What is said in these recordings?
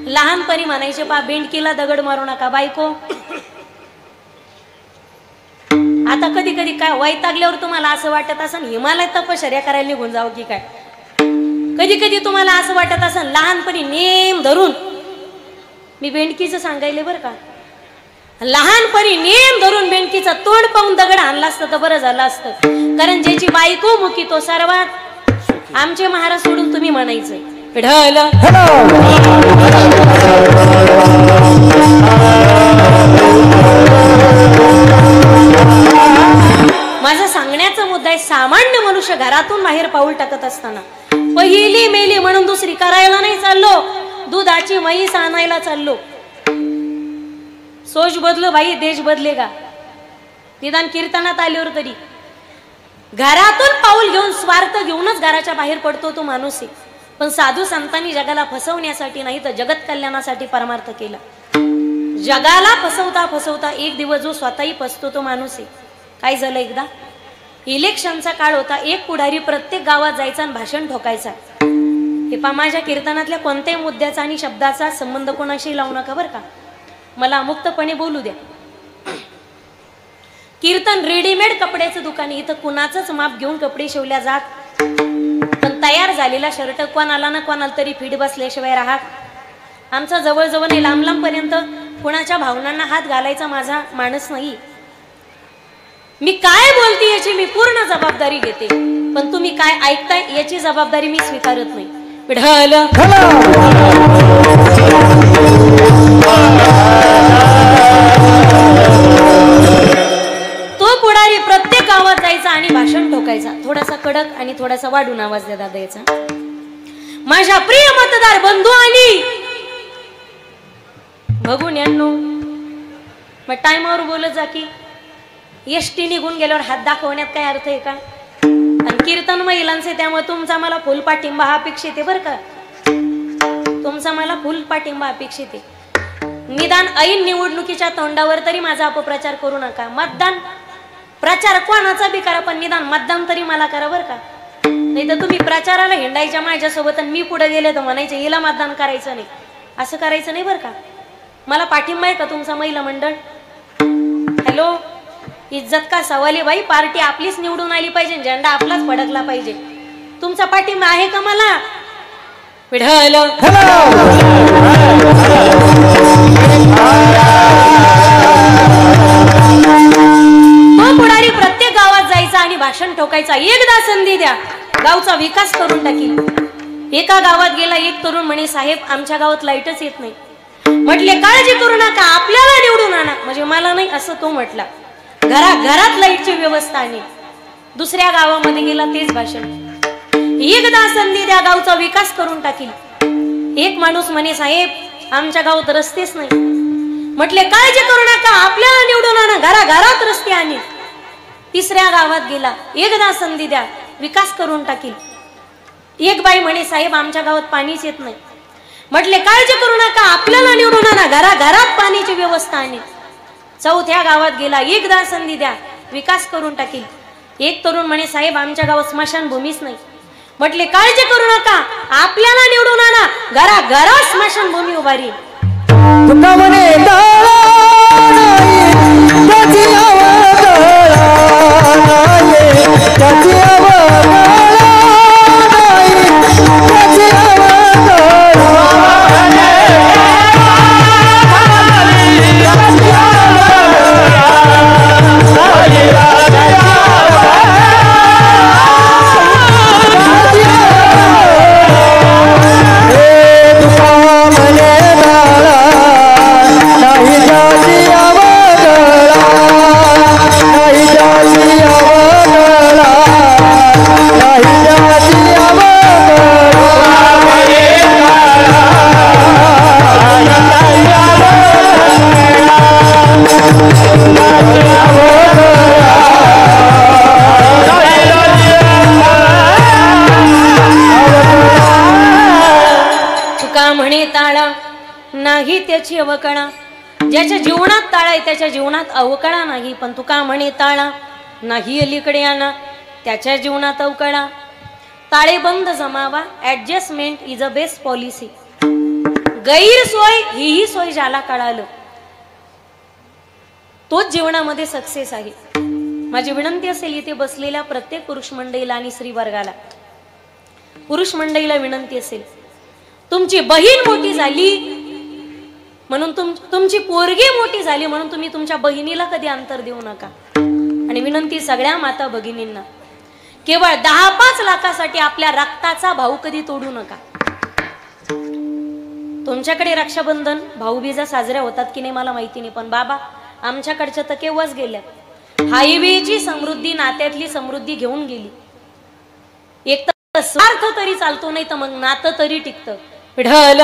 लहानपणी म्हणायचे बा बेंडकीला दगड मारू नका बायको. आता कधी कधी काय वैतागल्यावर तुम्हाला असं वाटत असेल हिमालय तपश्चर्या करायला निघून जावं की काय. कधी कधी तुम्हाला असं वाटत असेल लहानपणी नेम धरून, मी बेंडकीचं सांगायले बरं का, लहानपणी नेम धरून बेंडकीचं तोंड पाहून दगड आणला असतं तर बरं झालं असतं. कारण ज्याची बायको मुकी तो सर्वात आमचे महाराज सोडून तुम्ही म्हणायचंय पिढल. माझा सांगण्याचा मुद्दा आहे, सामान्य मनुष्य घरातून बाहेर पाऊल टाकत असताना पहिली मेली म्हणून दुसरी करायला नाही चाललो, दुधाची म्हैस आणायला चाललो. सोच बदलो भाई देश बदलेगा. निदान कीर्तनात आल्यावर तरी घरातून पाऊल घेऊन स्वार्थ घेऊनच घराच्या बाहेर पडतो तो माणूस आहे. पण साधू संतांनी जगाला फसवण्यासाठी नाही तर जगत कल्याणासाठी परमार्थ केला. जगाला फसवता फसवता एक दिवस जो स्वतःही फसतो तो माणूस आहे. काय झालं, एकदा इलेक्शनचा काळ होता, एक पुढारी प्रत्येक गावात जायचा आणि भाषण ठोकायचा. हे पा माझ्या कीर्तनातल्या कोणत्याही मुद्द्याचा आणि शब्दाचा संबंध कोणाशी लावू नका बरं का, मला मुक्तपणे बोलू द्या. कीर्तन रेडीमेड कपड्याचं दुकान, इथं कुणाचंच माप घेऊन कपडे शिवल्या जात, पण तयार झालेला शर्ट कोणाला ना कोणाला तरी फिट बसल्याशिवाय राहत. आमचा जवळजवळ नाही लांब लांब पर्यंत कुणाच्या भावनांना हात घालायचा माझा माणूस नाही. मी काय बोलते याची मी पूर्ण जबाबदारी घेते, पण तुम्ही काय ऐकताय याची जबाबदारी मी स्वीकारत नाही. पिढल तो पुढारी प्रत्येक गावात जायचा आणि भाषण ठोकायचा, थोडासा कडक आणि थोडासा वाढून आवाज द्यायचा. माझ्या प्रिय मतदार बंधू आणि बघून यांनो, मग टाइमावर बोलत जा की एसटी निघून गेल्यावर हात दाखवण्यात काय अर्थ आहे का. आणि कीर्तन महिलांचे, त्यामुळे तुमचा मला फुल पाठिंबा अपेक्षित आहे बरं का, तुमचा मला फुल पाठिंबा अपेक्षित आहे. निदान ऐन निवडणुकीच्या तोंडावर तरी माझा अपप्रचार करू नका. मतदान प्रचार कोणाचा बी करा, पण निदान मतदान तरी मला करा बरं का. नाही तर तुम्ही प्रचाराला हिंडायच्या माझ्यासोबत आणि मी पुढे गेले तर म्हणायचे हिला मतदान करायचं नाही, असं करायचं नाही बरं का. मला पाठिंबा आहे का तुमचा महिला मंडळ. हॅलो, इज्जत का सवाल आहे बाई, पार्टी आपलीच निवडून आली पाहिजे, झेंडा आपलाच फडकला पाहिजे. तुमचा पाठिंबा आहे का मला. पिढल तो पुढारी प्रत्येक गावात जायचा आणि भाषण ठोकायचा. एकदा संधी द्या, गावचा विकास करून टाकील. एका गावात गेला एक तरुण म्हणे, साहेब आमच्या गावात लाईटच येत नाही. म्हटले काळजी करू नका, आपल्याला निवडून आणा. म्हणजे मला नाही असं तो म्हटला. घरात लाईटची व्यवस्था आणि दुसऱ्या गावामध्ये गेला तेच भाषण. एकदा संधी द्या, गावचा विकास करून टाकील. एक माणूस म्हणे, साहेब आमच्या गावात रस्तेच नाही. म्हटले काळजी करू नका, आपल्याला निवडून आणा, घरात रस्ते आणि तिसऱ्या गावात गेला. एकदा संधी द्या, विकास करून टाकील. एक बाई म्हणे, साहेब आमच्या गावात पाणीच येत नाही. म्हटले काळजी करू नका, आपल्याला निवडून आणा, घरात पाण्याची व्यवस्था आणि चौथ्या गावात गेला. एकदा संधी द्या, विकास करून टाकील. एक तरुण म्हणे, साहेब आमच्या गावात स्मशानभूमीच नाही. म्हटले काळजी करू नका, आपल्याला निवडून आणा, घरात स्मशानभूमी उभारी. नाही त्याची अवकळा, ज्याच्या जीवनात ताळा आहे त्याच्या जीवनात अवकळा नाही. पण तुका म्हणे ताळा नाही अलीकडे आणा, त्याच्या जीवनात अवकळा. ताळेबंद जमावा, adjustment is a best policy. गैरसोय ही सोय ज्याला कळालं तोच जीवनामध्ये सक्सेस आहे. माझी विनंती असेल इथे बसलेल्या प्रत्येक पुरुष मंडळीला आणि स्त्री वर्गाला, पुरुष मंडळीला विनंती असेल, तुमची बहीण मोठी झाली म्हणून तुमची पोरगी मोठी झाली म्हणून तुम्ही तुमच्या बहिणीला कधी अंतर देऊ नका. आणि विनंती सगळ्या माता भगिनींना, केवळ 10-5 लाखासाठी आपल्या रक्ताचा भाऊ कधी तोडू नका. तुमच्याकडे रक्षाबंधन भाऊबीजा साजऱ्या होतात की नाही मला माहिती नाही, पण बाबा आमच्याकडच्या तर केव्हाच गेल्या. हायवेची समृद्धी, नात्यातली समृद्धी घेऊन गेली. एक तर स्वार्थ तरी चालतो, नाही तर मग नातं तरी टिकतं. पिढल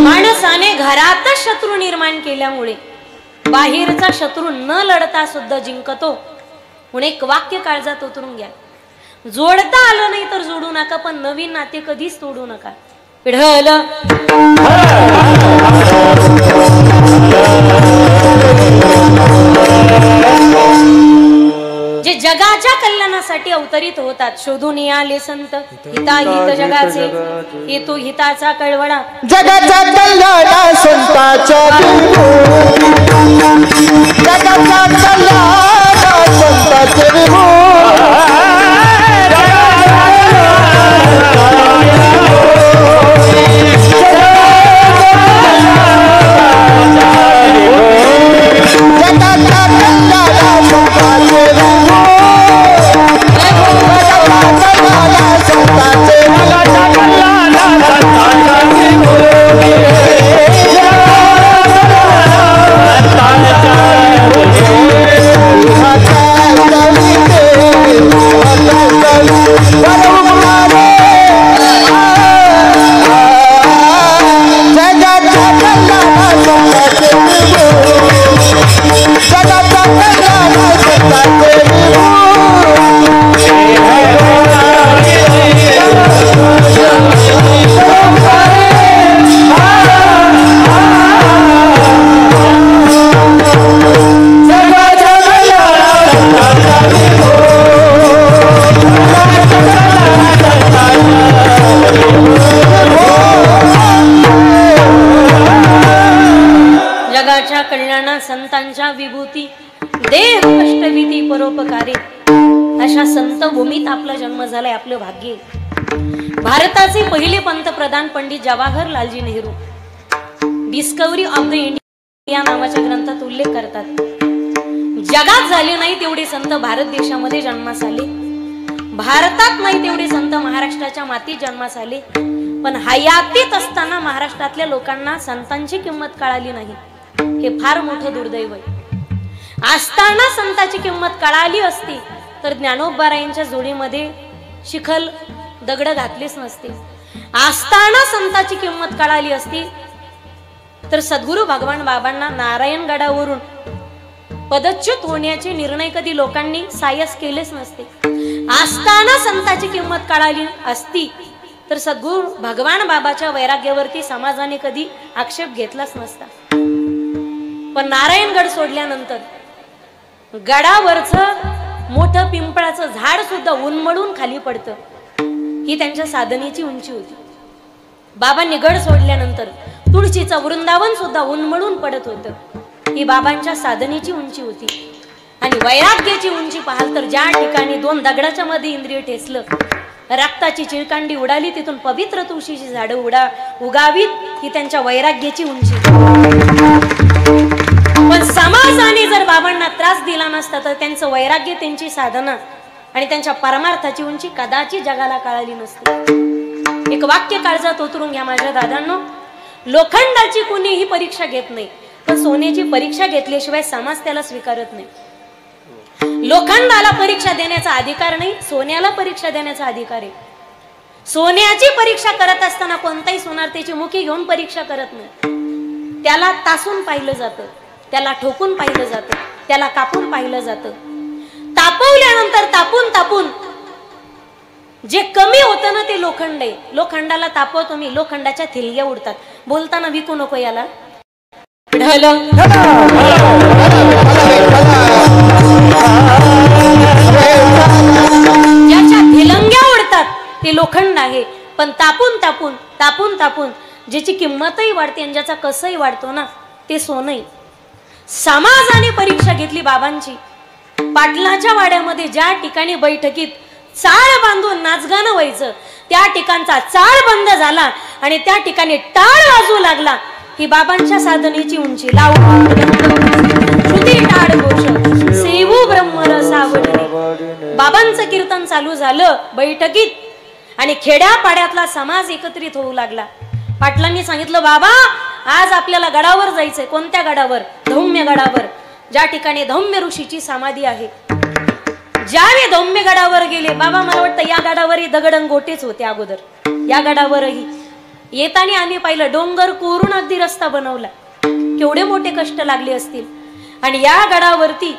माणसाने घरातच शत्रू निर्माण केल्यामुळे बाहेरचा शत्रू न लढता सुद्धा जिंकतो. म्हणून एक वाक्य काळजात उतरून घ्या, जोडता आलं नाही तर जोडू नका, पण नवीन नाते कधीच तोडू नका. पिढल जे जगाच्या कल्याणासाठी अवतरित होतात, शोधून आले संत हिताहित जगाचे, हेतू हिताचा कळवळा. जगाच्या कल्याणा संताच्या जगाच्या कल्याणा संताचे संतांच्या विभूती देह कष्टविधी परोपकारी अशा संत भूमीत आपला जन्म झालाय. आपलं भाग्य. भारताचे पहिले पंतप्रधान Pandit Jawaharlalji Nehru discovery of the India नावाच्या ग्रंथात उल्लेख करतात, जगात झाले नाही तेवढे संत भारत देशामध्ये जन्मास आले, भारतात नाही तेवढे संत महाराष्ट्राच्या मातीत जन्मास आले. पण हयातीत असताना महाराष्ट्रातल्या लोकांना संतांची किंमत कळाली नाही. हे फार मोठं दुर्दैव आहे. असताना संताची किंमत कळाली असती तर ज्ञानोबारायांच्या जोडीमध्ये शिखल दगड घातलेच नसते. असताना संताची किंमत कळाली असती तर सद्गुरू भगवान बाबांना नारायणगडावरून पदच्युत होण्याचे निर्णय कधी लोकांनी सायस केलेच नसते. असताना संताची किंमत कळाली असती तर सद्गुरू भगवान बाबाच्या वैराग्यावरती समाजाने कधी आक्षेप घेतलाच नसता. पण नारायणगड सोडल्यानंतर गडावरचं मोठं पिंपळाचं झाड सुद्धा उन्मळून खाली पडतं. ही त्यांच्या साधनेची उंची होती. बाबांनी गड सोडल्यानंतर तुळशीचं वृंदावन सुद्धा उन्मळून पडत होतं. ही बाबांच्या साधनेची उंची होती. आणि वैराग्याची उंची पाहाल तर ज्या ठिकाणी 2 दगडाच्या मध्ये इंद्रिय ठेसलं, रक्ताची चिळकांडी उडाली, तिथून पवित्र तुळशीची झाडं उगावीत, ही त्यांच्या वैराग्याची उंची. पण समाजाने जर बाबांना त्रास दिला नसता तर त्यांचं वैराग्य, त्यांची साधना आणि त्यांच्या परमार्थाची उंची कदाचित जगाला कळाली नसती. एक वाक्य काळजात उतरून घ्या माझ्या दादांनो, लोखंडाची कोणीही परीक्षा घेत नाही, पण सोन्याची परीक्षा घेतल्याशिवाय समाज त्याला स्वीकारत नाही. लोखंडाला परीक्षा देण्याचा अधिकार नाही, सोन्याला परीक्षा देण्याचा अधिकार आहे. सोन्याची परीक्षा करत असताना कोणताही सोनार त्याची मुखी घेऊन परीक्षा करत नाही. त्याला तासून पाहिलं जातं, त्याला ठोकून पाहिलं जातं, त्याला कापून पाहिलं जातं. तापवल्यानंतर तापून तापून जे कमी होतं ना ते लोखंड आहे. लोखंडाला तापवतो मी, लोखंडाच्या थिलग्या उडतात. बोलताना विकू नको याला. ज्याच्या थिलंग्या ते लोखंड आहे, पण तापून तापून तापून तापून ज्याची किंमतही वाढते आणि ज्याचा कसही वाढतो ना, ते सोनंही. समाजाने परीक्षा घेतली बाबांची. पाटलाच्या वाड्यामध्ये ज्या ठिकाणी बैठकीत चाळ बांधून नाचगाणं व्हायचं, त्या ठिकाणचा चाळ बंद झाला आणि त्या ठिकाणी टाळ वाजू लागला. ही बाबांच्या साधनेची उंची. श्रुती टाळ घोष सेवू ब्रह्मरस आवडणे. बाबांचं कीर्तन चालू झालं बैठकीत आणि खेड्यापाड्यातला समाज एकत्रित होऊ लागला. पाटलांनी सांगितलं, बाबा आज आपल्याला गडावर जायचंय. कोणत्या गडावर? धौम्य गडावर, ज्या ठिकाणी धौम्य ऋषीची समाधी आहे. ज्यावेळी धौम्य गडावर गेले, बाबा मला वाटतं या गडावरही दगडंगोटेच होते अगोदर. या गडावरही येताना आम्ही पाहिलं डोंगर कोरून अगदी रस्ता बनवला. केवढे मोठे कष्ट लागले असतील. आणि या गडावरती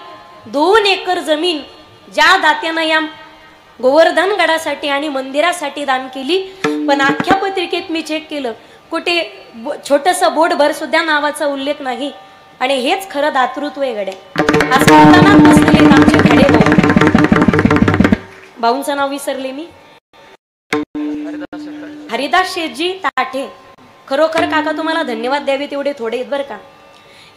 2 एकर जमीन ज्या दात्यानं या गोवर्धन गडासाठी आणि मंदिरासाठी दान केली, पण अख्ख्या पत्रिकेत मी चेक केलं, कुठे छोटंसं बोर्डभर सुद्धा नावाचा उल्लेख नाही. आणि हेच खरं दातृत्व आहे गड्या. आज कीर्तनात बसलेले आमचे खाडे भाऊ, भाऊंचं नाव विसरले मी, हरिदास शेठजी ताठे. खरोखर काका तुम्हाला धन्यवाद द्यावे तेवढे थोडे आहेत बरं का.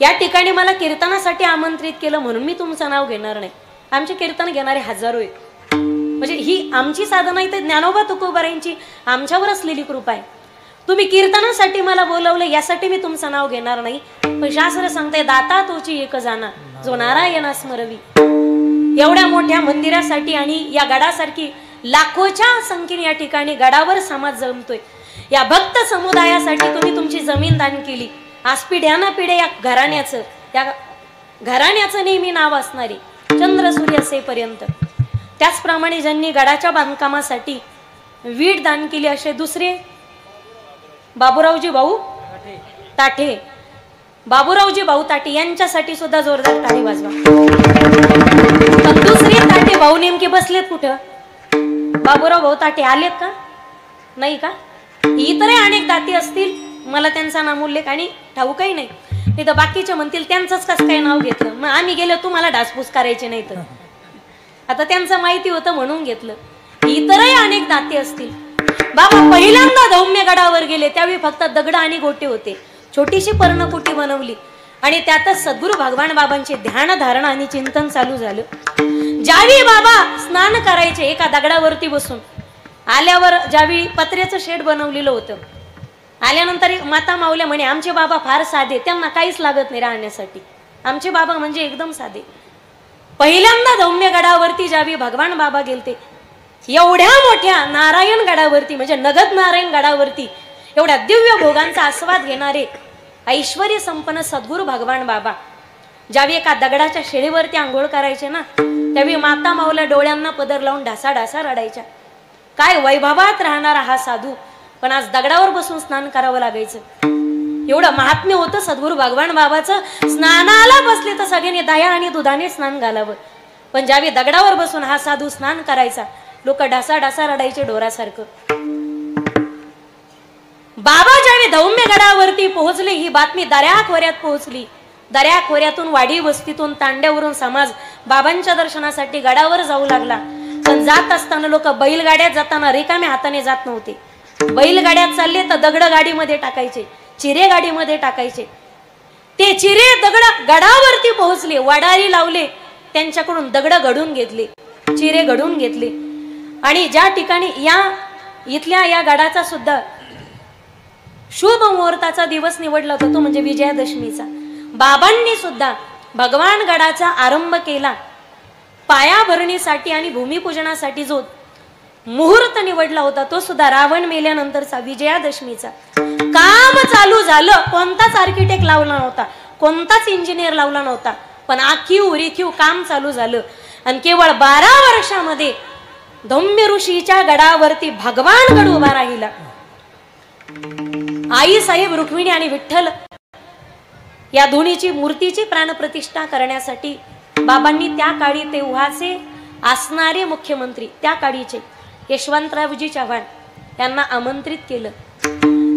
या ठिकाणी मला कीर्तनासाठी आमंत्रित केलं म्हणून मी तुमचं नाव घेणार नाही. आमचे कीर्तन घेणारे हजारो आहेत. म्हणजे ही आमची साधना आहे, तर ज्ञानोबा तुकोबारायांची आमच्यावर असलेली कृपा आहे. तुम्ही कीर्तनासाठी मला बोलवलं यासाठी मी तुमचं नाव घेणार नाही. पण शास्त्र सांगते, दाता तोची एक जाना जो नारायणा स्मरवी. एवढ्या मोठ्या मंदिरासाठी आणि या गडासारखी लाखोच्या संख्येने या ठिकाणी गडावर समाज जमतोय. या भक्त समुदायासाठी तुम्ही तुमची जमीन दान केली. आज पिढ्याना पिढ्या या घराण्याचं नेहमी नाव असणारे चंद्र सूर्य असेपर्यंत. त्याचप्रमाणे ज्यांनी गडाच्या बांधकामासाठी वीट दान केली असे दुसरे बाबूरावजी भाऊ ताठे, बाबूरावजी भाऊ ताठे यांच्यासाठी सुद्धा जोरदार टाळी वाजवा. पण दुसरे ताठे भाऊ नेमके बसलेत कुठं? बाबूराव भाऊ ताठे आलेत का? नाही का? इतरही अनेक दाते असतील, मला त्यांचा नाम उल्लेख आणि ठाऊकही नाही. नाही तर बाकीचे म्हणतील त्यांचंच कसं काय नाव घेतलं, मग आम्ही गेलो तुम्हाला ढासपूस करायचे नाही. तर आता त्यांचं माहिती होतं म्हणून घेतलं. इतरही अनेक दाते असतील. बाबा पहिल्यांदा धौम्य गडावर गेले त्यावेळी फक्त दगड आणि गोटे होते. छोटीशी पर्णकुटी बनवली आणि त्यातच सद्गुरू भगवान बाबांचे ध्यान धारणा आणि चिंतन चालू झालं. ज्यावेळी बाबा स्नान करायचे एका दगडावरती बसून, आल्यावर ज्यावेळी पत्र्याचं शेड बनवलेलं होतं, आल्यानंतर माता माऊल्या म्हणे आमचे बाबा फार साधे, त्यांना काहीच लागत नाही राहण्यासाठी. आमचे बाबा म्हणजे एकदम साधे. पहिल्यांदा धौम्य गडावरती ज्यावेळी भगवान बाबा गेलते, एवढ्या मोठ्या नारायण गडावरती म्हणजे नगद नारायण गडावरती एवढ्या दिव्य भोगांचा आस्वाद घेणारे ऐश्वर्य संपन्न सद्गुरू भगवान बाबा ज्यावेळी एका दगडाच्या शेळीवरती आंघोळ करायचे ना, त्यावेळी माता माऊल्या डोळ्यांना पदर लावून ढासा ढासा रडायच्या. काय वैभवात राहणारा हा साधू, पण आज दगडावर बसून स्नान करावं लागायचं. एवढं महात्म्य होतं सद्गुरू भगवान बाबाचं. स्नानाला बसले तर सगळ्यांनी दया आणि दुधाने स्नान घालावं, पण ज्यावेळी दगडावर बसून हा साधू स्नान करायचा, लोक ढासा ढासा रडायचे ढोरासारखं. बाबा ज्यावेळी धौम्य गडावरती पोहोचले, ही बातमी दऱ्याखोऱ्यात पोहोचली. दऱ्याखोऱ्यातून वाडी वस्तीतून तांड्यावरून समाज बाबांच्या दर्शनासाठी गडावर जाऊ लागला. पण जात असताना लोक बैलगाड्यात जाताना रिकाम्या हाताने जात नव्हते. बैलगाड्यात चालले तर दगड गाडीमध्ये टाकायचे, चिरे गाडीमध्ये टाकायचे. ते चिरे दगड गडावरती पोहोचले, वडारी लावले, त्यांच्याकडून दगड घडून घेतले, चिरे घडून घेतले. आणि ज्या ठिकाणी इथल्या या गडाचा सुद्धा शुभ मुहूर्ताचा दिवस निवडला होता तो म्हणजे विजयादशमीचा. बाबांनी सुद्धा भगवान गडाचा आरंभ केला. पायाभरणीसाठी आणि भूमिपूजनासाठी जो मुहूर्त निवडला होता तो सुद्धा रावण मेल्यानंतरचा विजयादशमीचा. काम चालू झालं, कोणताच आर्किटेक्ट लावला नव्हता, कोणताच इंजिनियर लावला नव्हता, पण आखीव रेखीव काम चालू झालं. आणि केवळ 12 वर्षामध्ये धौम्य ऋषीच्या गडावरती भगवान गड उभा राहिला. आई साहेब रुक्मिणी आणि विठ्ठल या दोन्हीची मूर्तीची प्राणप्रतिष्ठा करण्यासाठी बाबांनी त्या काळी तेव्हाचे असणारे मुख्यमंत्री त्या काळीचे यशवंतरावजी चव्हाण यांना आमंत्रित केलं.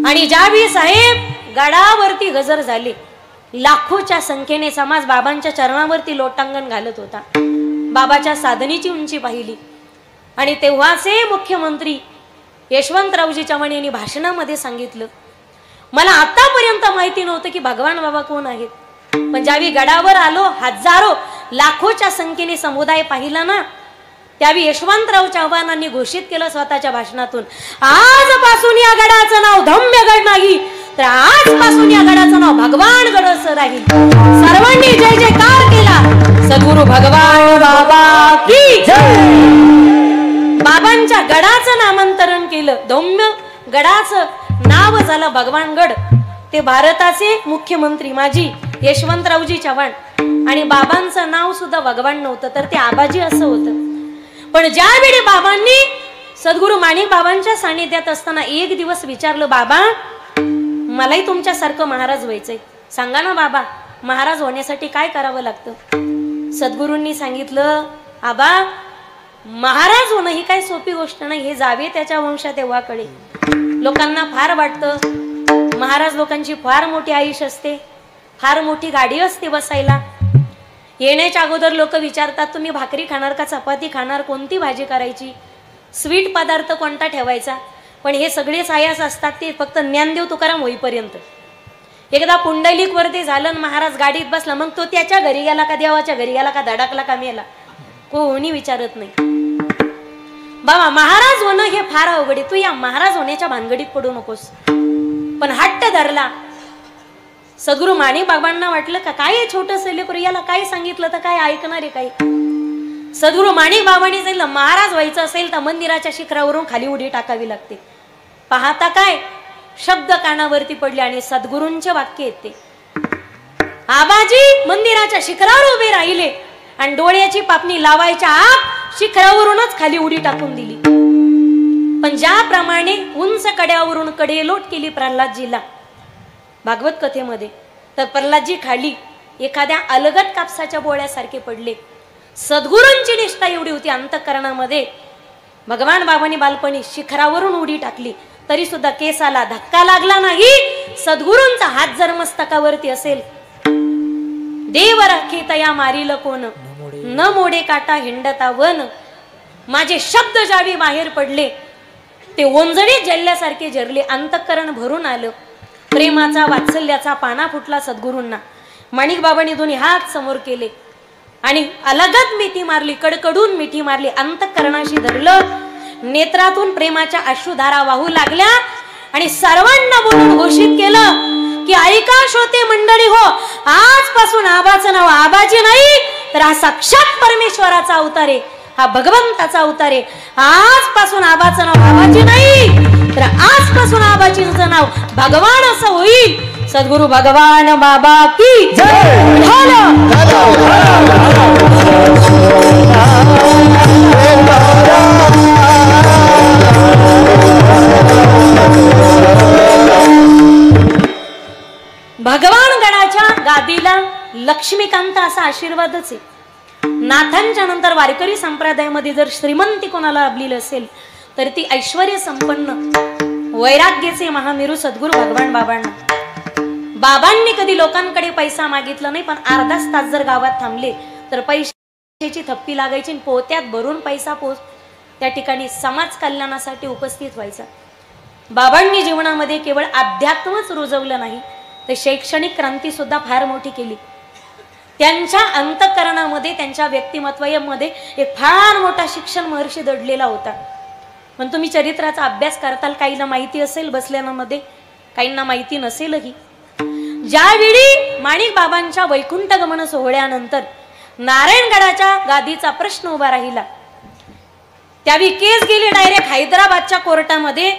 आणि ज्यावेळी साहेब गडावरती हजर झाले, लाखोच्या संख्येने समाज बाबांच्या चरणावरती लोटांगण घालत होता. बाबाच्या साधनेची उंची पाहिली आणि तेव्हाचे मुख्यमंत्री यशवंतरावजी चव्हाण यांनी भाषणामध्ये सांगितलं, मला आतापर्यंत माहिती नव्हतं की भगवान बाबा कोण आहेत, पण ज्यावेळी गडावर आलो, हजारो लाखोच्या संख्येने समुदाय पाहिला ना, त्यावेळी यशवंतराव चव्हाणांनी घोषित केलं स्वतःच्या भाषणातून, आजपासून या गडाचं नाव धम्यगड नाही, तर आजपासून या गडाचं नाव भगवानगड असं राहील. सर्वांनी जय जयकार केला. सद्गुरु भगवान बाबा की जय. बाबांच्या गडाचं नामांतरण केलं, धम्य गडाचं नाव झालं भगवानगड. ते भारताचे मुख्यमंत्री माजी यशवंतरावजी चव्हाण, आणि बाबांचं नाव सुद्धा भगवान नव्हतं, तर ते आबाजी असं होतं. पण ज्यावेळी बाबांनी सद्गुरु माणिक बाबांच्या सानिध्यात असताना एक दिवस विचारलं, बाबा मलाही तुमच्यासारखं महाराज व्हायचंय, सांगा ना बाबा, महाराज होण्यासाठी काय करावं लागतं? सद्गुरूंनी सांगितलं, आबा महाराज होणं ही काही सोपी गोष्ट नाही, हे जावे त्याच्या वंशात तेव्हा कळे. लोकांना फार वाटतं महाराज लोकांची फार मोठी आयुष असते, फार मोठी गाडी असते बसायला. येण्याच्या अगोदर लोक विचारतात, तुम्ही भाकरी खाणार का चपाती खाणार, कोणती भाजी करायची, स्वीट पदार्थ कोणता ठेवायचा. पण हे सगळेच आयास असतात ते फक्त ज्ञानदेव तुकाराम होईपर्यंत. एकदा पुंडलिक वरती झालं, महाराज गाडीत बसला, मग तो त्याच्या घरी गेला का देवाच्या घरी गेला का धडकला का मेला, कोणी विचारत नाही. बाबा महाराज होणं हे फार अवघड आहे, तू या महाराज होण्याच्या भानगडीत पडू नकोस. पण हट्ट धरला. सद्गुरु माणिक बाबांना वाटलं का काय छोटस लेकरू, याला काय सांगितलं तर काय ऐकणार आहे काही. सद्गुरु माणिक बाबांनी सांगितलं, महाराज व्हायचं असेल तर मंदिराच्या शिखरावरून खाली उडी टाकावी लागते. पाहता काय शब्द कानावरती पडले आणि सद्गुरूंचे वाक्य येते. आबाजी मंदिराच्या शिखरावर उभे राहिले आणि डोळ्याची पापणी लावायच्या आत शिखरावरूनच खाली उडी टाकून दिली. पण ज्याप्रमाणे उंच कड्यावरून कडेलोट केली प्रल्हादजीला भागवत कथेमध्ये, तर प्रल्हादजी खाली एखाद्या अलगद कापसाच्या बोळ्यासारखे पडले. सद्गुरूंची निष्ठा एवढी होती अंतःकरणामध्ये. भगवान बाबांनी बालपणी शिखरावरून उडी टाकली तरी सुद्धा केसाला धक्का लागला नाही. सद्गुरूंचा हात जर मस्तकावरती असेल, देव राखी तया मारील कोण, न मोडे काटा हिंडता वन. माझे शब्द ज्यावेळी बाहेर पडले ते ओंजळी जल्ल्यासारखे जरले, अंतःकरण भरून आलं. प्रेमाचा वात्सल्याचा पाना फुटला सद्गुरूंना. माणिक बाबांनी दोन्ही हात समोर केले आणि अलगद मिठी मारली, कडकडून मिठी मारली, अंतःकरणाशी धरलं. नेत्रातून प्रेमाच्या अश्रुधारा वाहू लागल्या आणि सर्वांना बोलून घोषित केलं की ऐका श्रोते मंडळी हो, आजपासून आबाचं नाव आबाजी नाही, तर हा साक्षात परमेश्वराचा अवतार आहे, हा भगवंताचा अवतार आहे. आजपासून आबाचं नाव आबाजी नाही, तर आजपासून आबाजींचं नाव भगवान असं होईल. सद्गुरु भगवान बाबा की जय. भगवान गणाच्या गादीला लक्ष्मीकांत असा आशीर्वादच आहे. नाथांच्या नंतर वारकरी संप्रदायामध्ये जर श्रीमंती कोणाला लाभलेली असेल तर ती ऐश्वर्य संपन्न वैराग्याचे महामेरू सद्गुरू भगवान बाबांना. बाबांनी कधी लोकांकडे पैसा मागितला नाही, पण अर्धाच तास जर गावात थांबले तर पैशाची थप्पी लागायची, पोत्यात भरून पैसा त्या ठिकाणी समाज कल्याणासाठी उपस्थित व्हायचा. बाबांनी जीवनामध्ये केवळ अध्यात्मच रुजवलं नाही, तर शैक्षणिक क्रांती सुद्धा फार मोठी केली. त्यांच्या अंतःकरणामध्ये, त्यांच्या व्यक्तिमत्वामध्ये एक फार मोठा शिक्षण महर्षी दडलेला होता. पण तुम्ही चरित्राचा अभ्यास करताल, काहींना माहिती असेल बसल्यामध्ये, काहींना माहिती नसेलही. ज्यावेळी माणिक बाबांच्या वैकुंठ गमन सोहळ्यानंतर नारायणगडाच्या गादीचा प्रश्न उभा राहिला, त्यावेळी केस गेली डायरेक्ट हैदराबादच्या कोर्टामध्ये.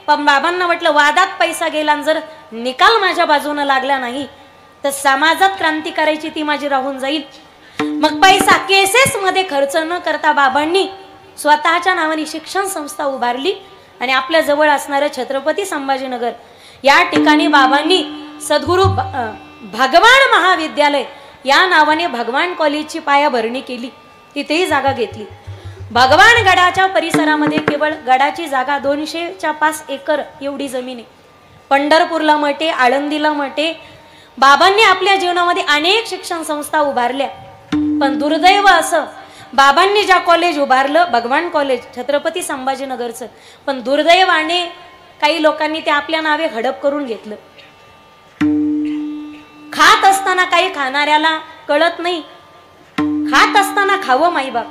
पण बाबांना वाटलं वादात पैसा गेला, जर निकाल माझ्या बाजूने लागला नाही तर समाजात क्रांती करायची ती माझी राहून जाईल. मग पैसा केसेस मध्ये खर्च न करता बाबांनी स्वतःच्या नावाने शिक्षण संस्था उभारली आणि आपल्या जवळ असणारे छत्रपती संभाजीनगर या ठिकाणी बाबांनी सद्गुरू भगवान महाविद्यालय या नावाने भगवान कॉलेजची पायाभरणी केली, तिथेही जागा घेतली. भगवान गडाच्या परिसरामध्ये केवळ गडाची जागा 200च्या 5 एकर एवढी जमीन आहे. पंढरपूरला मठे, आळंदीला मठे. बाबांनी आपल्या जीवनामध्ये अनेक शिक्षण संस्था उभारल्या, पण दुर्दैव असं बाबांनी ज्या कॉलेज उभारलं भगवान कॉलेज छत्रपती संभाजीनगरचं, पण दुर्दैवाने काही लोकांनी ते आपल्या नावे हडप करून घेतलं. खात असताना काही खाणाऱ्याला कळत नाही, खात असताना खावं माईबाप.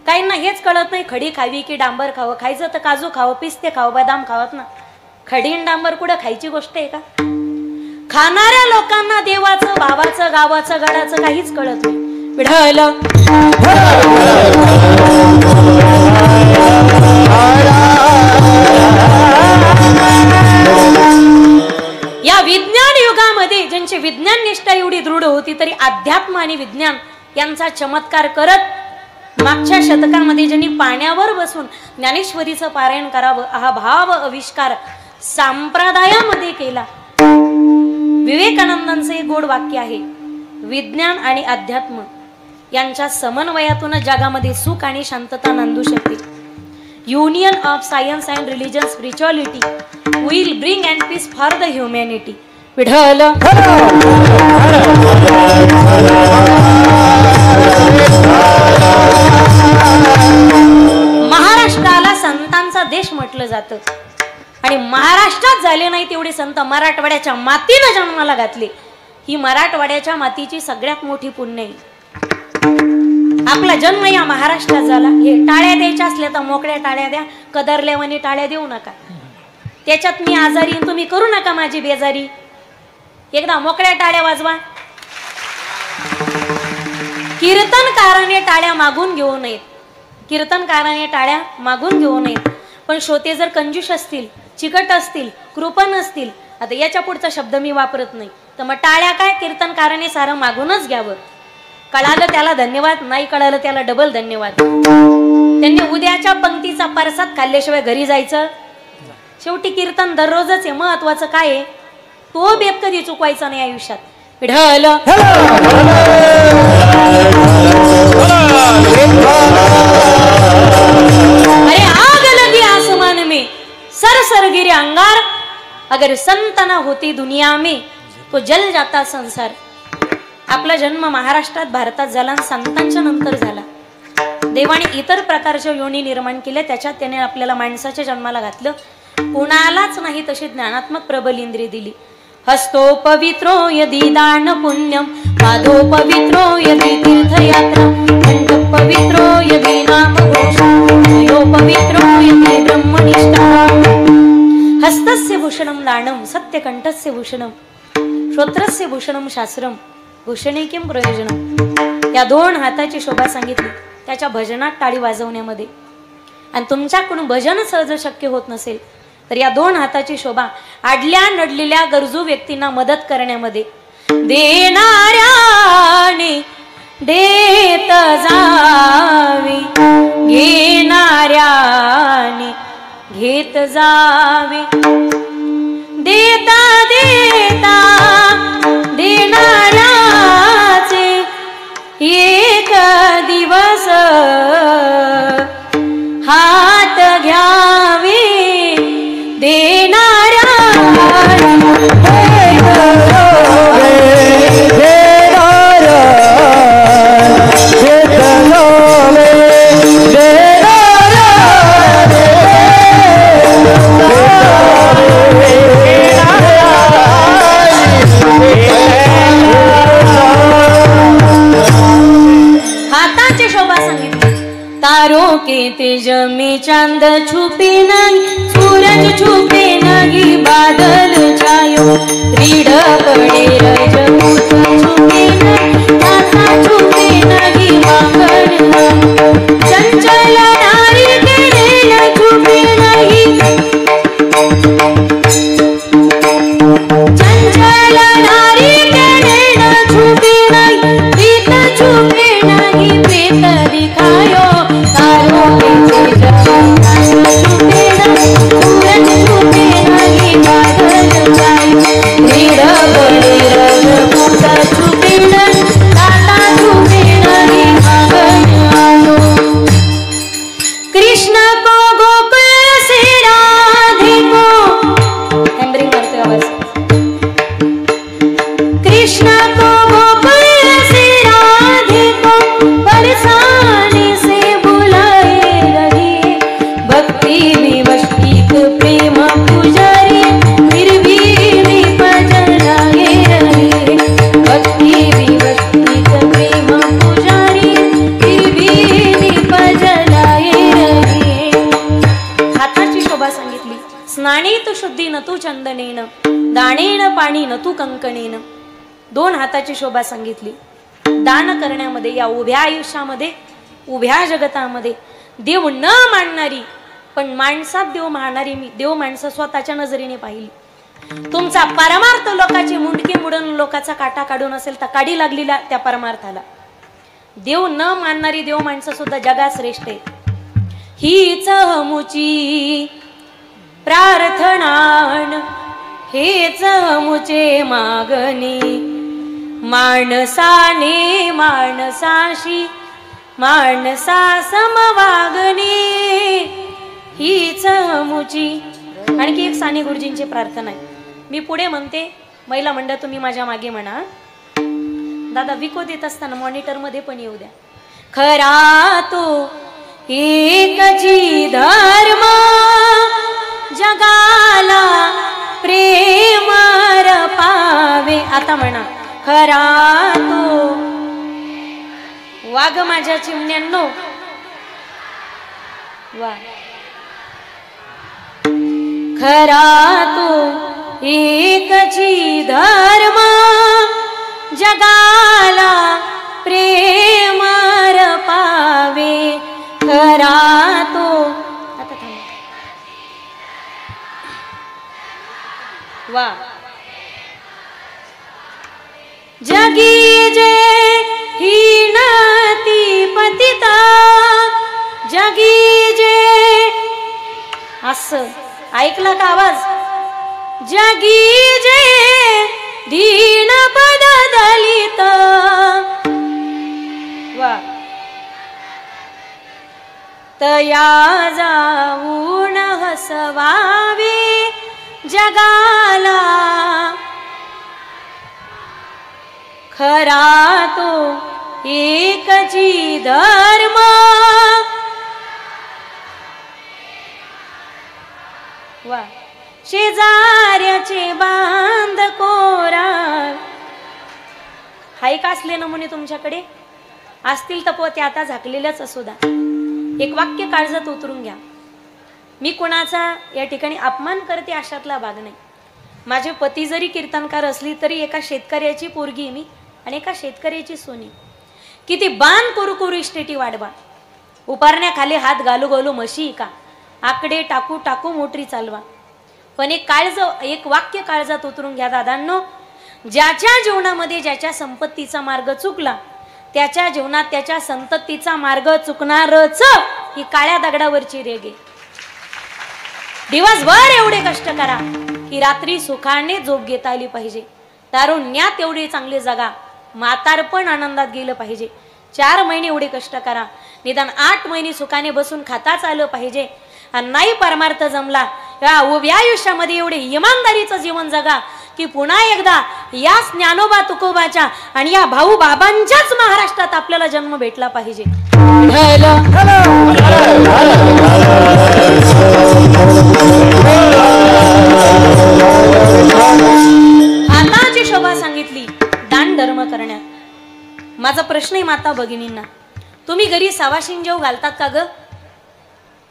काहींना हेच कळत नाही खडी खावी की डांबर खावं. खायचं तर काजू खावं, पिस्ते खावं, बदाम खावत ना. खडी आणि डांबर कुठं खायची गोष्ट आहे का? खाणाऱ्या लोकांना देवाचं, भावाचं, गावाचं, गडाचं काहीच कळत नाही. विढल या विज्ञान युगामध्ये ज्यांची विज्ञान निष्ठा एवढी दृढ होती, तरी अध्यात्म आणि विज्ञान यांचा चमत्कार करत मागच्या शतकामध्ये ज्यांनी पाण्यावर बसून ज्ञानेश्वरीचं पारायण करावं हा भाव आविष्कार संप्रदायामध्ये केला. विवेकानंदांचं एक गोड वाक्य आहे, विज्ञान आणि अध्यात्म यांच्या समन्वयातून जगामध्ये सुख आणि शांतता नांदू शकते. Union of science and religion spirituality will bring and peace for the humanity. Vitthal महाराष्ट्राला संतांचा देश म्हटलं जातं आणि महाराष्ट्रात झाले नाही तेवढे संत मराठवाड्याच्या मातीनं जन्माला घातले. ही मराठवाड्याच्या मातीची सगळ्यात मोठी पुण्य आहे. आपला जन्म या महाराष्ट्रात झाला. हे टाळ्या द्यायच्या असल्या तर मोकळ्या टाळ्या द्या, कदरल्यावानी टाळ्या देऊ नका. त्याच्यात मी आजारी, तुम्ही करू नका माझी बेजारी. एकदा मोकळ्या टाळ्या वाजवा. कीर्तनकाराने टाळ्या मागून घेऊ नयेत, कीर्तनकाराने टाळ्या मागून घेऊ नयेत. पण श्रोते जर कंजूष असतील, चिकट असतील, कृपण असतील, आता याच्या पुढचा शब्द मी वापरत नाही, तर मग टाळ्या काय, कीर्तनकाराने सारं मागूनच घ्यावं. कळालं त्याला धन्यवाद, नाही कळालं त्याला डबल धन्यवाद. त्यांनी उद्याच्या पंक्तीचा परसाद खाल्ल्याशिवाय घरी जायचं. शेवटी कीर्तन दररोजच आहे. महत्वाचं काय आहे, तो बेत कधी चुकवायचा नाही आयुष्यात. विढल अरे आग लगी आसमान में सर सर गिरे अंगार, अगर संत ना होती दुनिया में तो जल जाता संसार. आपला जन्म महाराष्ट्रात भारतात झाला आणि संतांच्या नंतर झाला. देवाने इतर प्रकारच्या योनी निर्माण केल्या, त्याच्यात त्याने आपल्याला माणसाच्या जन्माला घातलं. कुणालाच नाही तशी ज्ञानात्मक प्रबल इंद्रिय दिली. हस्तो पवित्रो यदि दान पुण्यम, पादो पवित्रो यदि तीर्थयात्रा, कंठ पवित्रो यदि नाम घोष, हयो पवित्रो यदि ब्रह्मनिष्ठा. हस्तस्य भूषणम दानम, सत्यकंठस्य भूषणम, श्रोत्रस्य भूषणम शास्त्रम, भूषणे किम प्रयोजनम. या दोन हाताची शोभा सांगितली त्याच्या भजनात टाळी वाजवण्यामध्ये. आणि तुमच्याकडून भजन सहज शक्य होत नसेल तर या दोन हाताची शोभा आडल्या नडलेल्या गरजू व्यक्तींना मदत करण्यामध्ये. देणाऱ्याने देत जावे, घेणाऱ्याने घेत जावे, देता देता देणाऱ्याचे एक दिवस हात घ्यावे. देणाऱ्या हाताची शोभा सांगितली. तारों के तेज में चांद छुपे नहीं, सूरज छुपे नहीं, बादल छायो, दृढ़ पड़े रजपूत छुपे नहीं, माथा छुपे नहीं, माखन नहीं, चंचल नारी के नैन छुपे नहीं, चंचल नारी के नैन छुपे नहीं, प्रीत छुपे नहीं, प्रीत दिखायो. तारों के तेज में चांद छुपे नहीं, सूरज छुपे नहीं, बादल स्नानेत शुद्धी न तू चंदनेन, दाणेन पाणी न तू कंकणेन. 2 हाताची शोभा सांगितली. दान करण्यामध्ये, या उभ्या आयुष्यामध्ये, उभ्या जगतामध्ये देव न मानणारी पण माणसात देव मानणारी मी देव माणसं स्वतःच्या नजरेने पाहिली. तुमचा परमार्थ लोकाची मुंडकी मुडून लोकाचा काटा काढून असेल तर काढी लागलेला त्या परमार्थाला. देव न मानणारी देव माणसं सुद्धा जगात श्रेष्ठ आहे. हीच मुची प्रार्थनान, हेच मुचे मागणी, माणसाने माणसाशी माणसा समवागणी, हीच मुची. आणखी एक साने गुरुजींची प्रार्थना आहे. मी पुढे म्हणते, महिला मंडळ तुम्ही माझ्या मागे म्हणा. दादा विको देत असताना मॉनिटर मध्ये पण येऊ द्या. खरा तो एकची धर्म, जगाला प्रेम पावे. आता म्हणा, खरा तो. वाघ माझ्या चिमण्यांनो वा. खरा तो एकची धर्म, जगाला प्रेम पावे. खरा तो. आता थांब. वा. जगी जे हीनती पतिता, जगी जे. असं ऐकला का आवाज? जगी जे दीन पद दलित. वा. तया जाऊन हसवावे जगाला. खरा तो एकची धर्म. वा. शेजाऱ्याचे बांध कोरा. हाय का असले नमुने तुमच्याकडे असतील तर पोते आता झाकलेल्याच असू द्या. एक वाक्य काळजात उतरून घ्या. मी कोणाचा या ठिकाणी अपमान करते अशातला भाग नाही. माझे पती जरी कीर्तनकार असली तरी एका शेतकऱ्याची पोरगी मी आणि एका शेतकऱ्याची सोनी. किती बाण करू करू इस्टेटी वाढवा, उपारण्याखाली हात घालू घालू म्हशी का, आकडे टाकू टाकू मोटरी चालवा. पण एक वाक्य काळजात उतरून घ्या दादांनो. ज्याच्या जीवनामध्ये ज्याच्या संपत्तीचा मार्ग चुकला त्याच्या जीवनात त्याच्या संततीचा मार्ग चुकणारच. ही काळ्या दगडावरची रेग आहे. दिवसभर एवढे कष्ट करा की रात्री सुखाने झोप घेता आली पाहिजे. तारुण्यात एवढे चांगले जगा, म्हातारपण आनंदात गेलं पाहिजे. 4 महिने एवढे कष्ट करा, निदान 8 महिने सुखाने बसून खाताच आलं पाहिजे. आणि नाही परमार्थ जमला या उभ्या आयुष्यामध्ये एवढे इमानदारीचं जीवन जगा की पुन्हा एकदा या ज्ञानोबा तुकोबाच्या आणि या भाऊ बाबांच्याच महाराष्ट्रात आपल्याला जन्म भेटला पाहिजे. हाताची शोभा सांगितली दान धर्म करण्यात. माझा प्रश्न आहे माता भगिनींना, तुम्ही घरी सवाशीन जेव घालतात का ग?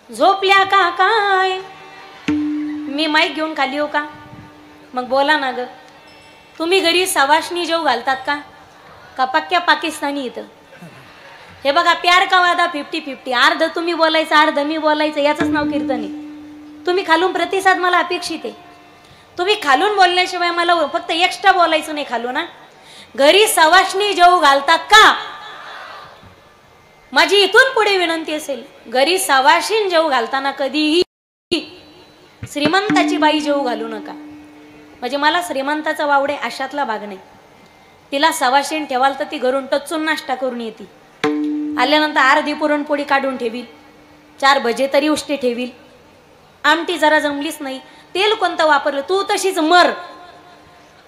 झोपल्या का काय? मी माईक घेऊन खाली हो का? मग बोला ना ग. तुम्ही घरी सवाशनी जेव घालतात का? का पक्क्या पाकिस्तानी इथं? हे बघा, प्यार का वादा 50-50. अर्ध तुम्ही बोलायचं अर्ध मी बोलायचं, याचंच नाव कीर्तन आहे. तुम्ही खालून प्रतिसाद मला अपेक्षित आहे. तुम्ही खालून बोलल्याशिवाय मला फक्त एक्स्ट्रा बोलायचं नाही खालून ना. घरी सवाशनी जेव घालतात का? माझी इथून पुढे विनंती असेल, घरी सवाशीन जेव घालताना कधीही श्रीमंताची बाई जेव घालू नका. म्हणजे मला श्रीमंताचा वावडे अशातला भाग नाही. तिला सवाशीन ठेवाल तर ती घरून टचून नाश्ता करून येते. आल्यानंतर अर्धी पुरणपोळी काढून ठेवील, 4 भजे तरी उष्टे ठेवील. आमटी जरा जमलीच नाही, तेल कोणतं वापरलं, तू तशीच मर.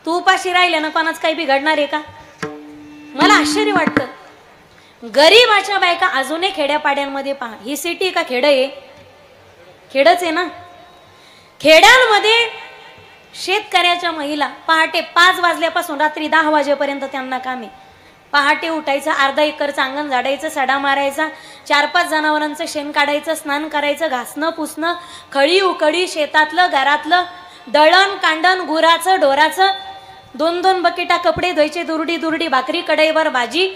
तू उपाशी राहिले ना कोणाच काही बिघडणार आहे का? मला आश्चर्य वाटतं. गरीबाच्या बायका अजूनही खेड्यापाड्यांमध्ये पहा. ही सिटी का खेड आहे? खेडच आहे ना. खेड्यांमध्ये शेतकऱ्याच्या महिला पहाटे 5 वाजल्यापासून रात्री 10 वाजेपर्यंत त्यांना काम आहे. पहाटे उठायचं, अर्धा एकरचं अंगण झाडायचं, सडा मारायचा, 4-5 जनावरांचं शेण काढायचं, स्नान करायचं, घासणं पुसणं, खडी उकडी, शेतातलं घरातलं, दळण कांडण, गुराचं ढोराचं, 2-2 बकेटा कपडे धुवायचे, दुरडी भाकरी, कढईवर भाजी,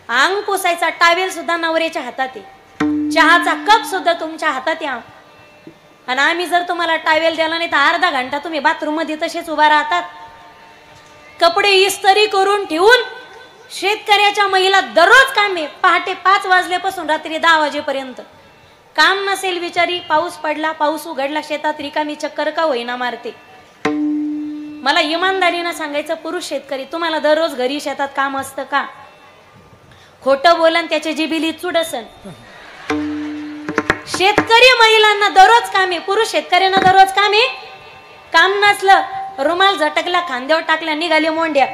अंग पुसायचा, टावेल सुद्धा नवऱ्याच्या हातात आहे, चहाचा कप सुद्धा तुमच्या हातात या. आणि आम्ही जर तुम्हाला टावेल द्याला नाही तर अर्धा घंटा तुम्ही बाथरूम मध्ये तसेच उभा राहतात. कपडे इस्त्री करून ठेवून शेतकऱ्याच्या महिला दररोज काम आहे. पहाटे 5 वाजल्यापासून रात्री 10 वाजेपर्यंत काम नसेल बिचारी, पाऊस पडला, पाऊस उघडला, शेतात रिकामी चक्कर का होईना मारते. मला इमानदारीनं सांगायचं, पुरुष शेतकरी तुम्हाला दररोज घरी शेतात काम असतं का? खोटं बोलन त्याची जिबिली चूड असन. शेतकरी महिलांना दररोज काम आहे, पुरुष शेतकऱ्यांना दररोज काम आहे. काम नसलं रुमाल झटकला, खांद्यावर टाकला, निघाली मोंड्या.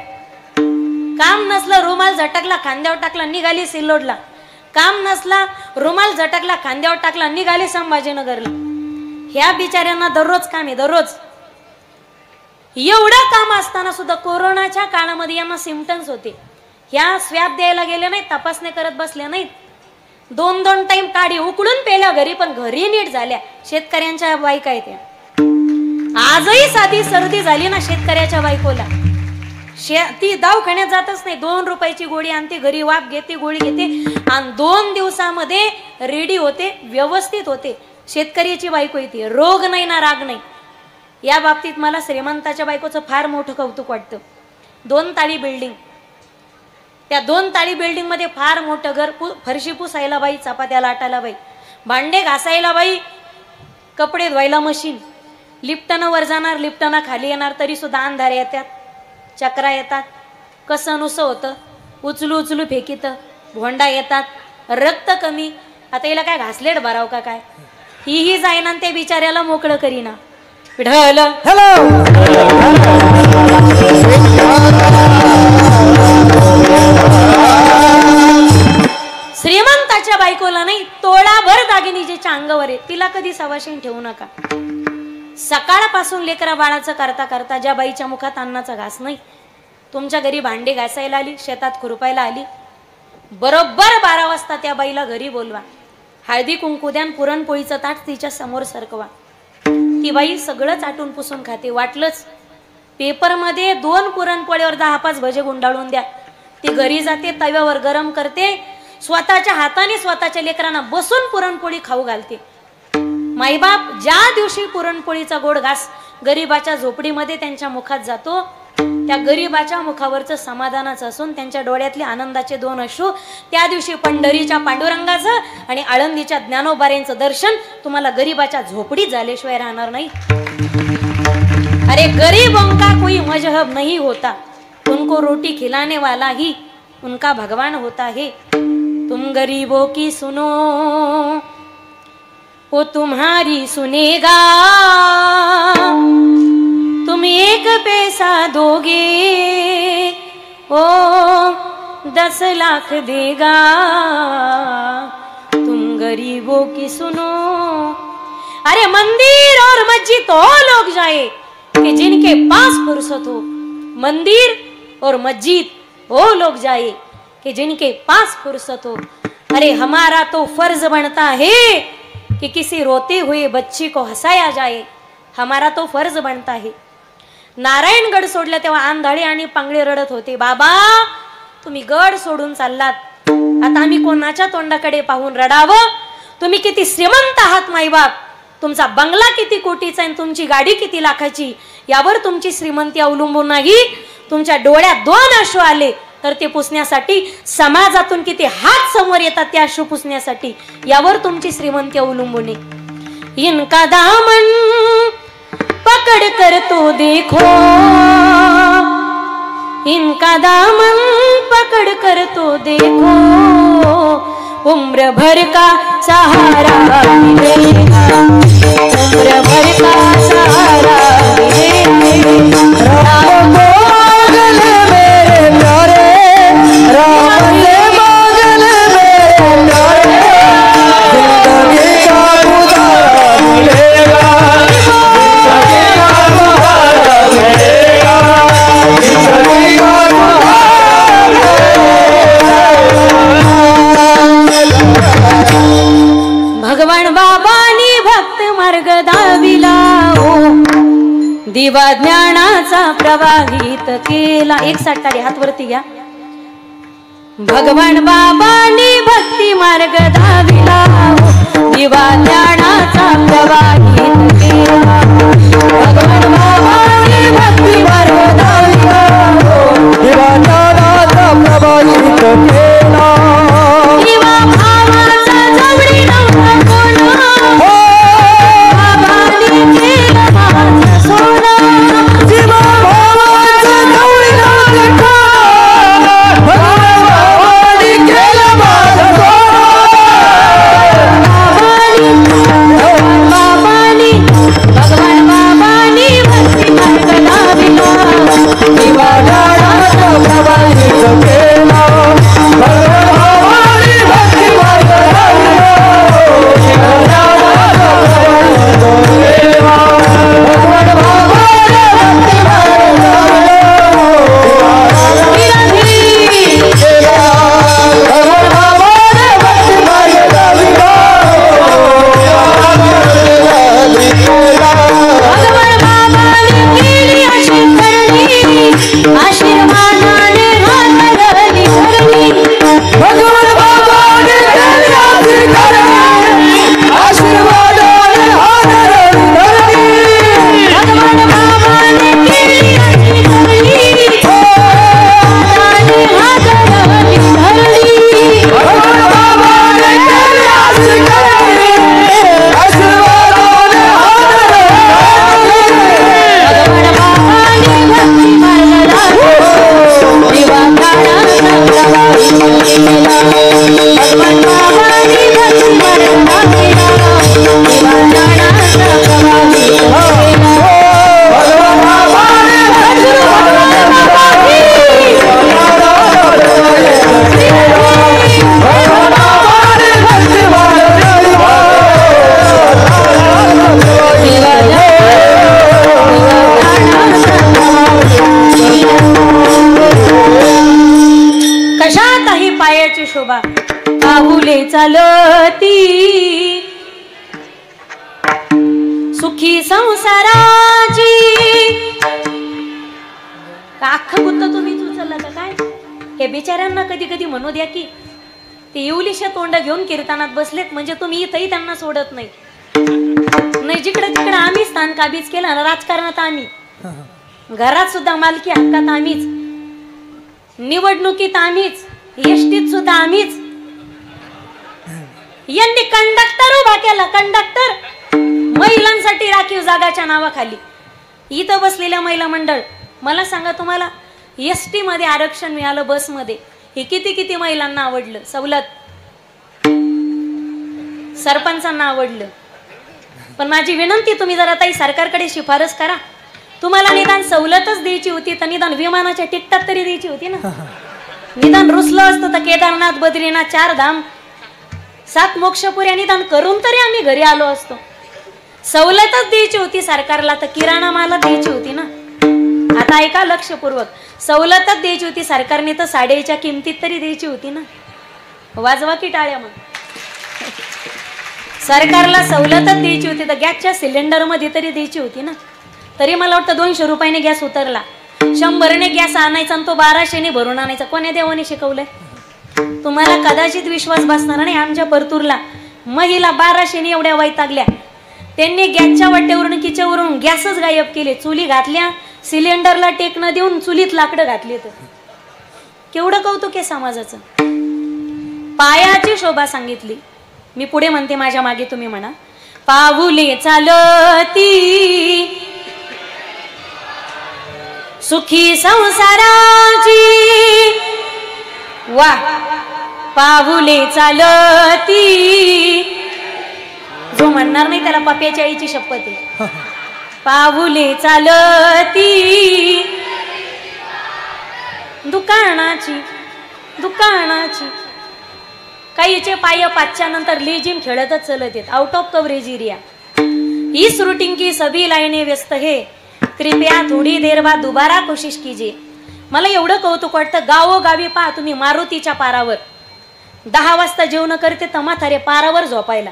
काम नसलं रुमाल झटकला, खांद्यावर टाकला, निघाली सिल्लोडला. काम नसला रुमाल झटकला, खांद्यावर टाकला, निघाली संभाजीनगरला. ह्या बिचाऱ्यांना दररोज काम आहे, दररोज. एवढं काम असताना सुद्धा कोरोनाच्या काळामध्ये यांना सिम्पटम्स होते. ह्या स्वॅब द्यायला गेले नाहीत, तपासणी करत बसल्या नाहीत. 2-2 टाइम काढी उकडून पेल्या घरी, पण घरी नीट झाल्या. शेतकऱ्यांच्या बायका आहेत त्या. आजही साधी सर्दी झाली ना शेतकऱ्याच्या बायकोला, ती दवाखान्यात जातच नाही. 2 रुपयाची गोळी आणते, घरी वाफ घेते, गोळी घेते आणि 2 दिवसामध्ये रेडी होते, व्यवस्थित होते. शेतकऱ्याची बायको येते, रोग नाही ना राग नाही. या बाबतीत मला श्रीमंताच्या बायकोचं फार मोठं कौतुक वाटतं. 2 ताळी बिल्डिंग, त्या 2 ताळी बिल्डिंग मध्ये फार मोठं घर, फरशी पुसायला बाई, चपात्या लाटायला बाई, भांडे घासायला बाई, कपडे धुवायला मशीन. लिफ्टनं वर जाणार, लिफ्टनं खाली येणार, तरी सुद्धा अंधारे येतात, चक्रा येतात, कसं नुसं होतं, उचलू फेकीत, भोंडा येतात, रक्त कमी. आता हिला काय घासलेट भराव का काय? ही जाईना ते बिचाऱ्याला मोकळं करीना. विढल श्रीमंताच्या बायकोला नाही, तोळाभर दागिनी जिच्या अंगावर आहे तिला कधी सवाशीन ठेवू नका. सकाळपासून लेकरा बाळाचं करता करता ज्या बाईच्या मुखात अन्नाचा घास नाही, तुमच्या घरी भांडे घासायला आली, शेतात खुरपायला आली, बरोबर 12 वाजता त्या बाईला घरी बोलवा, हळदी कुंकू द्या, पुरणपोळीचं ताट तिच्या समोर सरकवा. ती बाई सगळं चाटून पुसून खाते. वाटलंच पेपरमध्ये 2 पुरणपोळीवर 10-5 भजे गुंडाळून द्या. ती घरी जाते, तव्यावर गरम करते, स्वतःच्या हाताने स्वतःच्या लेकरांना बसून पुरणपोळी खाऊ घालते. माईबाप ज्या दिवशी पुरणपोळीचा गोड घास गरीबाच्या झोपडीमध्ये त्यांच्या मुखात जातो, त्या गरीबाच्या मुखावरचं समाधानाचं असून त्यांच्या डोळ्यातले आनंदाचे 2 अश्रू, त्या दिवशी पंढरीच्या पांडुरंगाचं आणि आळंदीच्या ज्ञानोबारेंचं दर्शन तुम्हाला गरीबाच्या झोपडीत झाल्याशिवाय राहणार नाही. अरे गरीबों का कोई मजहब नहीं होता, उनको रोटी खिलाने वाला ही उनका भगवान होता है. तुम गरीबों की सुनो, वो तुम्हारी सुनेगा. तुम 1 पैसा दोगे, ओ 10 लाख देगा. तुम गरीबों की सुनो. अरे मंदिर और मस्जिद तो लोग जाए कि जिनके पास फुर्सत हो. मंदिर और मस्जिद वो लोग जाए कि जिनके पास फुर्सत हो. अरे हमारा तो फर्ज बनता है कि किसी रोते हुए बच्चे को हसाया जाए. हमारा तो फर्ज बनता है. नारायणगड सोडलं तेव्हा आंधळे आणि पांगळे रडत होते, बाबा तुम्ही गड सोडून चाललात, आता आम्ही कोणाच्या तोंडाकडे पाहून रडावं? तुम्ही किती श्रीमंत आहात माईबाप, तुमचा बंगला किती कोटीचा आणि तुमची गाडी किती लाखाची, यावर तुमची श्रीमंती अवलंबून नाही. तुमच्या डोळ्यात 2 अश्रू आले तर ते पुसण्यासाठी समाजातून किती हात समोर येतात ते अश्रू पुसण्यासाठी, यावर तुमची श्रीमंती अवलंबून आहे. इनका दामन पकड़ कर तो देखो, इनका दामन पकड़ कर तो देखो, उम्र भर का सहारा मिलेगा, उम्र भर का सहारा मिलेगा. राम मांगल मेरे प्यारे, राम से मांगल मेरे प्यारे, जिंदगी का गुजारा मिलेगा, जिंदगी का सहारा मिलेगा, जिंदगी का गुजारा मिलेगा. मार्ग दाविला हो दिवा ज्ञानाचा प्रवाहित केला. एक साठ हात वरती घ्या. भगवान बाबांनी भक्ती मार्ग दाविला हो दिवा ज्ञानाचा प्रवाहित केला. भगवान बाबांनी भक्ती मार्ग दाविला हो दिवा ज्ञानाचा प्रवाहित केला. दिवा भावाचा जवळी नव्हता कोण हो बाबांनी केलं माझं सोनं. दिवा भावाचा जवळी नव्हता कोण बाबांनी केलं माझं सोनं. बाबांनी भगवान बाबांनी भक्ती मार्ग लाविला दिवा ज्ञानाचा प्रवाहित केला. भगवान बाबांनी भक्ती मार्ग लाविला. दिवा ज्ञानाचा प्रवाहित केला. भगवान बाबांनी भक्ती मार्ग लाविला. भगवान बाबांनी भक्ती मार्ग लाविला. भगवान बाबांनी केली अशी करणी आशीर्वादाने हातधरली धरणी. भगवान बाबांनी केली अशी करणी आशीर्वादाने हातधरली धरणी. भगवान बाबांनी केली अशी करणी आशीर्वादाने हातधरली धरणी. भगवान बाबांनी केली अशी करणी आशीर्वादाने हातधरली धरणी. भगवान बाबांनी भक्ती मार्ग लाविला दिवा ज्ञानाचा प्रवाहित केला. भगवान बाबांनी भक्ती मार्ग लाविला दिवा ज्ञानाचा प्रवाहित केला. भगवान बाबांनी भक्ती कशातही पायाची शोभा पाहुले चालती सुखी संसाराची. का अख्खं गुत्त तुम्हीच उचललं का काय? हे बिचाऱ्यांना कधी कधी म्हणू द्या की ते येवलीशा तोंड घेऊन कीर्तनात बसलेत म्हणजे तुम्ही इथंही त्यांना सोडत नाही. नाही जिकडे तिकडे आम्ही स्थान काबीज केलं ना. राजकारणात आम्ही, घरात सुद्धा मालकी हक्कात आम्हीच, निवडणुकीत आम्हीच, एसटीत सुद्धा आम्हीच. यांनी कंडक्टर उभा केला. कंडक्टर महिलांसाठी राखीव जागाच्या नावाखाली. इथं बसलेल्या महिला मंडळ मला सांगा, तुम्हाला एसटी मध्ये आरक्षण मिळालं बसमध्ये, हे किती किती महिलांना आवडलं. सवलत सरपंचांना आवडलं. पण माझी विनंती, तुम्ही जरा ताई सरकारकडे शिफारस करा. तुम्हाला निदान सवलतच द्यायची होती तर निदान विमानाच्या तिकटात तरी द्यायची होती ना. निदान रुसलं असतं तर केदारनाथ, बद्रीनाथ, 4 धाम, 7 मोक्षपुऱ्या निदान करून तरी आम्ही घरी आलो असतो. सवलतच द्यायची होती सरकारला तर किराणा माला द्यायची होती ना. आता ऐका लक्षपूर्वक, सवलतच द्यायची होती सरकारने तर साडेच्या किमतीत तरी द्यायची होती ना. वाजवा की टाळ्या मग. सरकारला सवलतच द्यायची होती तर गॅसच्या सिलेंडर मध्ये तरी द्यायची होती ना. तरी मला वाटतं 200 रुपयाने गॅस उतरला. 100ने गॅस आणायचा आणि तो 1200ने भरून आणायचा. कोण्या देवाने शिकवलंय? तुम्हाला कदाचित विश्वास बसणार नाही. आमच्या परतूरला महिला 1200ने एवढ्या वैतागल्या, त्यांनी गॅसच्या वाट्यावरून किचवरून गॅसच गायब केले. चुली घातल्या, सिलेंडरला टेक न देऊन चुलीत लाकडं घातली. तर केवढं कौतुक आहे समाजाचं. पायाची शोभा सांगितली. मी पुढे म्हणते, माझ्या मागे तुम्ही म्हणा. पाऊले चालती सुखी संसाराची. वा, पाऊले चालती. जो म्हणणार नाही त्याला पप्याच्या आईची शपथ आहे. पाऊले चालती दुकानाची दुकानाची. काहीचे पाय 5च्या नंतर लेजिम खेळतच चलत येत. Out of coverage area. Is routing की सभी लाईने व्यस्त है, कृपया थोडी देर बाद दोबारा कोशिश कीजिए. मला एवढं कौतुक वाटतं, गावोगावी पहा तुम्ही मारुतीच्या पारावर 10 वाजता जेवण करते तर म्हातारे पारावर झोपायला.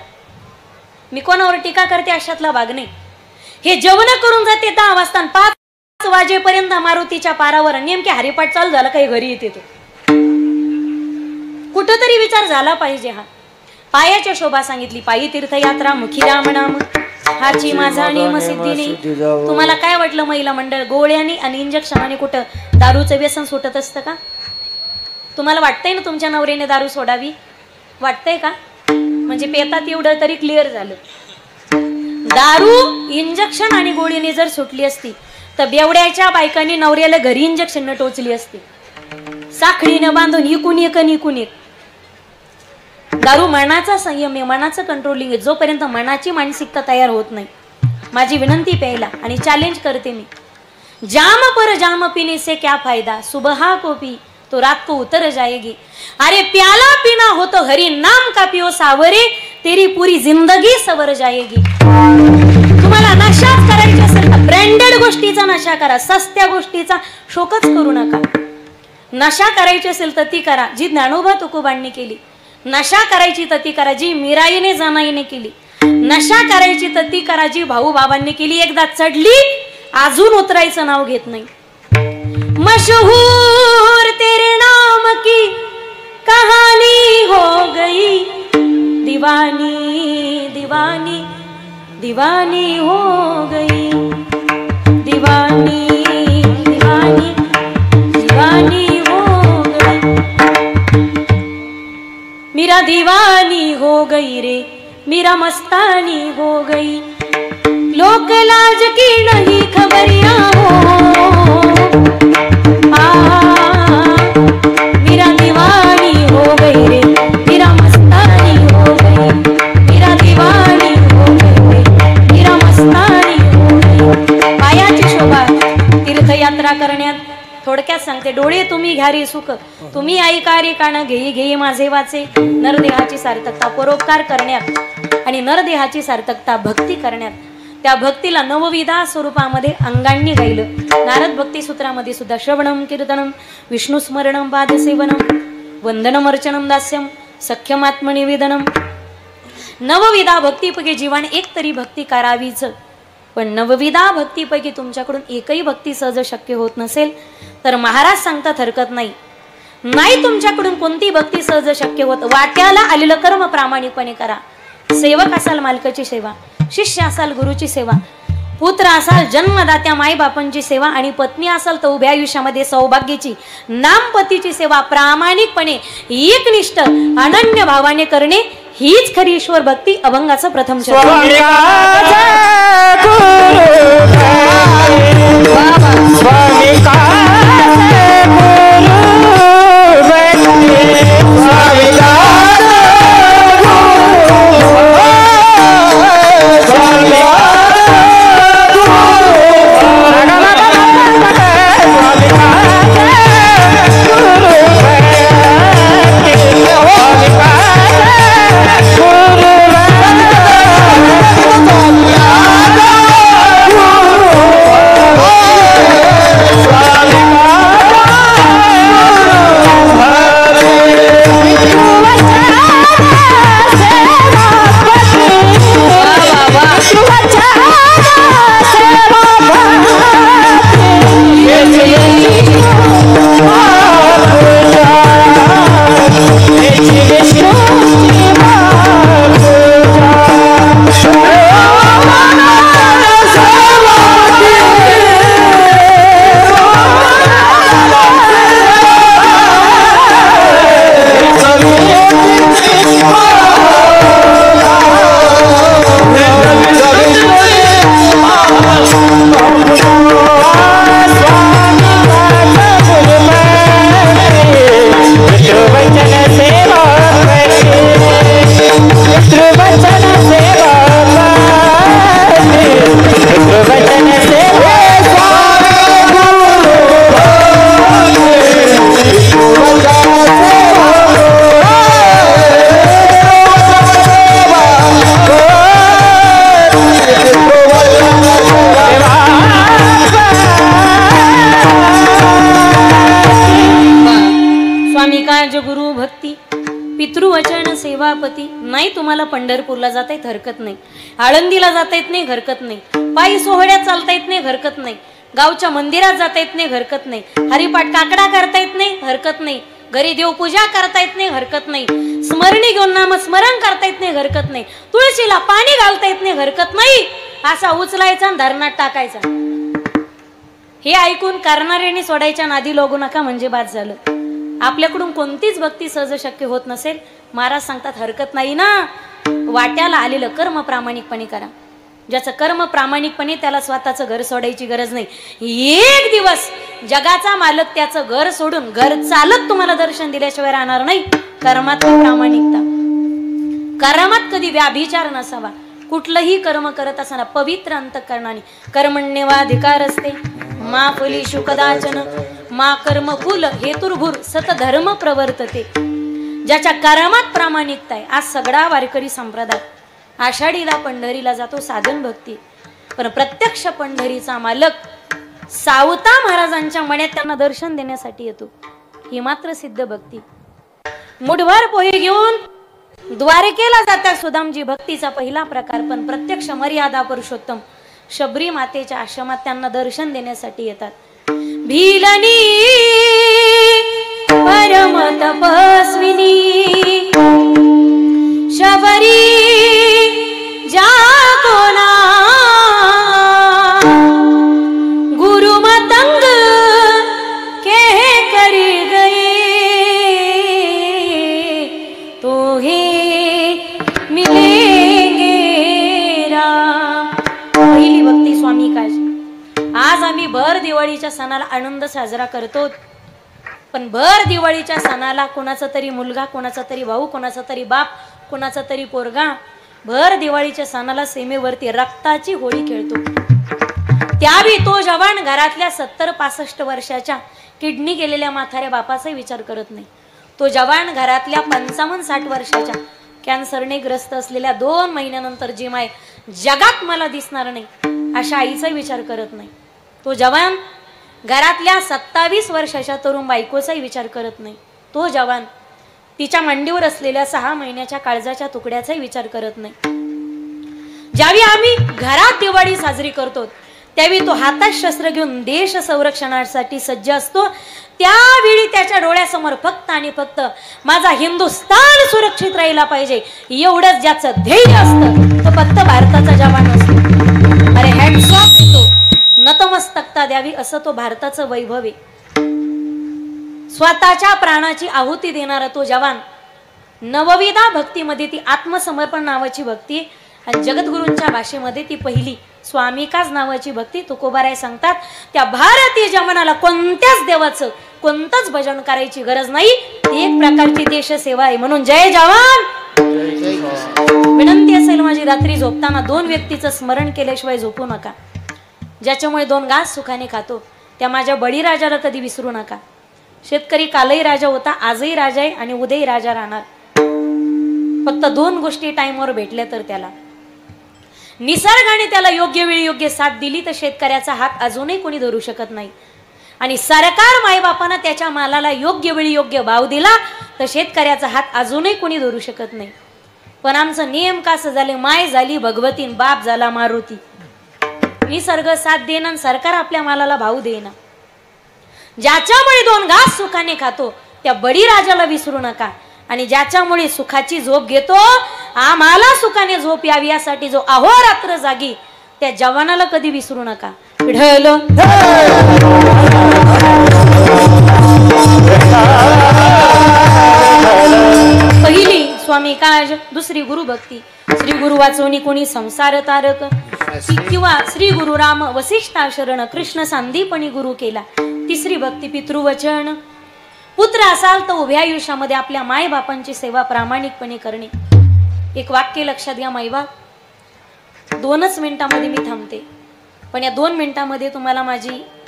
मी कोणावर टीका करते अशातला भाग नाही. हे जेवण करून जाते 10 वाजता 5 वाजेपर्यंत मारुतीच्या पारावर नेमके हरिपाठ चालू झाला काही घरी येते. तो कुठंतरी विचार झाला पाहिजे. हा पायाच्या शोभा सांगितली. पायी तीर्थयात्रा मुखी राम नाम हाची माझा नेम सिद्धीने. तुम्हाला काय वाटलं महिला मंडळ गोळ्यानी आणि इंजेक्शनाने कुठं दारूचं व्यसन सुटत असतं का? तुम्हाला वाटतंय ना तुमच्या नवऱ्याने दारू सोडावी? वाटतंय का? म्हणजे पेतात एवढं तरी क्लिअर झालं. दारू इंजेक्शन आणि गोळीने जर सुटली असती तर बेवड्याच्या बायकांनी नवऱ्याला घरी इंजेक्शन न टोचली असती. साखळीनं बांधून इकून एक आणि इकून एक. दारू मनाचा संयम आहे, मनाचं कंट्रोलिंग आहे. जोपर्यंत मनाची मानसिकता तयार होत नाही. माझी विनंती प्यायला आणि चॅलेंज करते मी. जाम पर जाम पीने से क्या फायदा, सुबह को पी तो रात को उतर जाएगी. अरे प्याला पीना हो तो हरी नाम का पियो सावरे, तेरी पूरी जिंदगी सवर जाएगी. तुम्हाला नशाच करायची असेल तर ब्रँडेड गोष्टीचा नशा करा, सस्त्या गोष्टीचा शोकच करू नका. नशा करायची असेल तर ती करा जी ज्ञानोबा तुकोबांनी केली. नशा करायची तर ती करा जी मीराईने जनाईने केली. नशा करायची तर ती करा जी भाऊ बाबांनी केली. एकदा चढली अजून उतरायचं नाव घेत नाही. मशहूर तेरे नाम की कहानी हो गई, दीवानी दीवानी दीवानी हो गई, दीवानी दीवानी दीवानी हो गई, मेरा दीवानी हो गई रे, मेरा मस्तानी हो गई. लोक लाज की नहीं खबरियां हो, मेरा दीवानी हो गई रे, मेरा मस्तानी हो गई, मेरा दीवानी हो गई रे, मेरा मस्तानी हो गई. पायाची शोभा तीर्थयात्रा करण्यात थोडक्यात सांगते. डोळे तुम्ही घ्या रे सुख, तुम्ही ऐका रे कान घेई घेई माझे वाचे. नरदेहाची सार्थकता परोपकार करण्यात आणि नरदेहाची सार्थकता भक्ती करण्यात. त्या भक्तीला नवविधा स्वरूपामध्ये अंगांनी गायलं. नारद भक्ती सूत्रामध्ये सुद्धा श्रवणम कीर्तनम विष्णू स्मरणम पादसेवनम वंदनम अर्चनम दास्यम सख्यमात्मनिवेदनम. नवविधा भक्तीपैकी जीवाने एक तरी भक्ती करावीच. पण नवविधा भक्तीपैकी तुमच्याकडून एकही भक्ती सहज शक्य होत नसेल तर महाराज सांगतात हरकत नाही. नाही तुमच्याकडून कोणती भक्ती सहज शक्य होत, वाट्याला आलेलं कर्म प्रामाणिकपणे करा. सेवक असाल मालकाची सेवा, शिष्य असाल गुरुची सेवा, पुत्र असाल जन्मदात्या माईबापांची सेवा आणि पत्नी असाल तर उभ्या आयुष्यामध्ये सौभाग्याची नामपतीची सेवा प्रामाणिकपणे एकनिष्ठ अनन्य भावाने करणे हीच खरी ईश्वर भक्ती. अभंगाचं प्रथम स्वामी सभापती, नाही तुम्हाला पंढरपूरला जाता येत हरकत नाही, आळंदीला जाता येत नाही हरकत नाही, पायी सोहळ्यात चालता येत नाही हरकत नाही, गावच्या मंदिरात जाता येत नाही हरकत नाही, हरिपाठ काकडा करता येत नाही हरकत नाही, घरी देवपूजा करता येत नाही हरकत नाही, स्मरणी घेऊन नामस्मरण करता येत नाही हरकत नाही, तुळशीला पाणी घालता येत नाही हरकत नाही, असा उचलायचा आणि धरणात टाकायचा. हे ऐकून करणाऱ्याने सोडायच्या नादी लागू नका म्हणजे बाद झालं. आपल्याकडून कोणतीच भक्ती सहज शक्य होत नसेल, महाराज सांगतात हरकत नाही ना, वाट्याला आलेलं कर्म प्रामाणिकपणे करा. ज्याचं कर्म प्रामाणिकपणे त्याला स्वतःचं घर सोडायची गरज नाही. एक दिवस जगाचा मालक त्याचं घर सोडून घर चालत तुम्हाला दर्शन दिल्याशिवाय राहणार नाही. कर्मात प्रामाणिकता, कर्मात कधी व्याभिचार नसावा. कुठलंही कर्म करत असताना पवित्र अंतःकरणाने, कर्मण्येवाधिकार असते मा फलीषु कदाचन मा कर्म फुल हेतुर्भूर सतधर्म प्रवर्तते. ज्याच्या कर्मात प्रामाणिकता आहे. आज सगळा वारकरी संप्रदाय आषाढीला पंढरीला जातो साधन भक्ती, पण प्रत्यक्ष पंढरीचा मालक सावता महाराजांच्या मण्यात त्यांना दर्शन देण्यासाठी येतो. ही मात्र सिद्ध भक्ती. मुठभर पोहे घेऊन द्वारकेला जातात सुदामजी, भक्तीचा पहिला प्रकार. पण प्रत्यक्ष मर्यादा पुरुषोत्तम शबरी मातेच्या आश्रमात त्यांना दर्शन देण्यासाठी येतात. भीलनी परम तपस्विनी शबरी जा कोना गुरु मतंग के करी गए तो हे मिलेंगे राम. पहिली भक्ती स्वामी काज. आज आम्ही भर दिवाळीच्या सणाला आनंद साजरा करतो, पण भर दिवाळीच्या सणाला कोणाचा तरी मुलगा, कोणाचा तरी भाऊ, कोणाचा तरी बाप, कोणाचा तरी पोरगा भर दिवाळीच्या सणाला सीमेवरती रक्ताची होळी खेळतो. त्यावेळी तो जवान घरातल्या 70-65 वर्षाच्या किडनी गेलेल्या म्हाताऱ्या बापाचाही विचार करत नाही. तो जवान घरातल्या 55-60 वर्षाच्या कॅन्सरने ग्रस्त असलेल्या 2 महिन्यानंतर जी माय जगात मला दिसणार नाही अशा आईचा विचार करत नाही. तो जवान घरातल्या 27 वर्षाच्या तरुण बायकोचाही विचार करत नाही. तो जवान तिच्या मांडीवर असलेल्या 6 महिन्याच्या काळजाच्या तुकड्याचाही विचार करत नाही. ज्यावेळी आम्ही घरात दिवाळी साजरी करतो त्यावेळी तो हातात शस्त्र घेऊन देश संरक्षणासाठी सज्ज असतो. त्यावेळी त्याच्या डोळ्यासमोर फक्त आणि फक्त माझा हिंदुस्थान सुरक्षित राहिला पाहिजे एवढंच ज्याचं ध्येय असतं तो फक्त भारताचा जवान असतो. अरे हँड्स ऑफ येतो, नतमस्तकता द्यावी असं तो भारताचं वैभव आहे. स्वतःच्या प्राणाची आहुती देणारा तो जवान. नवविधा भक्तीमध्ये ती आत्मसमर्पण नावाची भक्ती, आणि जगद्गुरूंच्या भाषेमध्ये ती पहिली स्वामिकाच नावाची भक्ती. तुकोबाराय सांगतात त्या भारतीय जवानाला कोणत्याच देवाचं कोणतंच भजन करायची गरज नाही. ती एक प्रकारची देशसेवा आहे. म्हणून जय जवान. विनंती असेल माझी, रात्री झोपताना 2 व्यक्तीचं स्मरण केल्याशिवाय झोपू नका. ज्याच्यामुळे 2 घास सुखाने खातो त्या माझ्या बळीराजाला कधी विसरू नका. शेतकरी कालही राजा होता, आजही राजा आहे आणि उद्याही राजा राहणार. फक्त 2 गोष्टी टाइमवर भेटल्या तर त्याला, निसर्गाने त्याला योग्य वेळी योग्य साथ दिली तर शेतकऱ्याचा हात अजूनही कोणी धरू शकत नाही, आणि सरकार मायबापानं त्याच्या मालाला योग्य वेळी योग्य भाव दिला तर शेतकऱ्याचा हात अजूनही कोणी धरू शकत नाही. पण आमचं नियम कसं झाले, माय झाली भगवती, बाप झाला मारुती. निसर्ग साथ देणं, सरकार आपल्या मालाला भाव देणं. ज्याच्यामुळे 2 घास सुखाने खातो त्या बळीराजाला विसरू नका, आणि ज्याच्यामुळे सुखाची झोप घेतो, आम्हाला सुखाने झोप यावी यासाठी जो अहोरात्र जागी त्या जवानाला कधी विसरू नका. विठ्ठल पहिली स्वामी काज, दुसरी गुरु भक्ती. श्री गुरु वाचवणी कोणी संसार तारक, किंवा श्री गुरु राम वसिष्ठा शरण कृष्ण सांदीपणी गुरु केला. तिसरी भक्ती पितृवचन. पुत्र असाल तर उभ्या आयुष्यामध्ये आपल्या माय बापांची सेवा प्रामाणिकपणे करणे. एक वाक्य लक्षात घ्या मायबाप, 2च मिनिटांमध्ये मी थांबते, पण या 2 मिनिटांमध्ये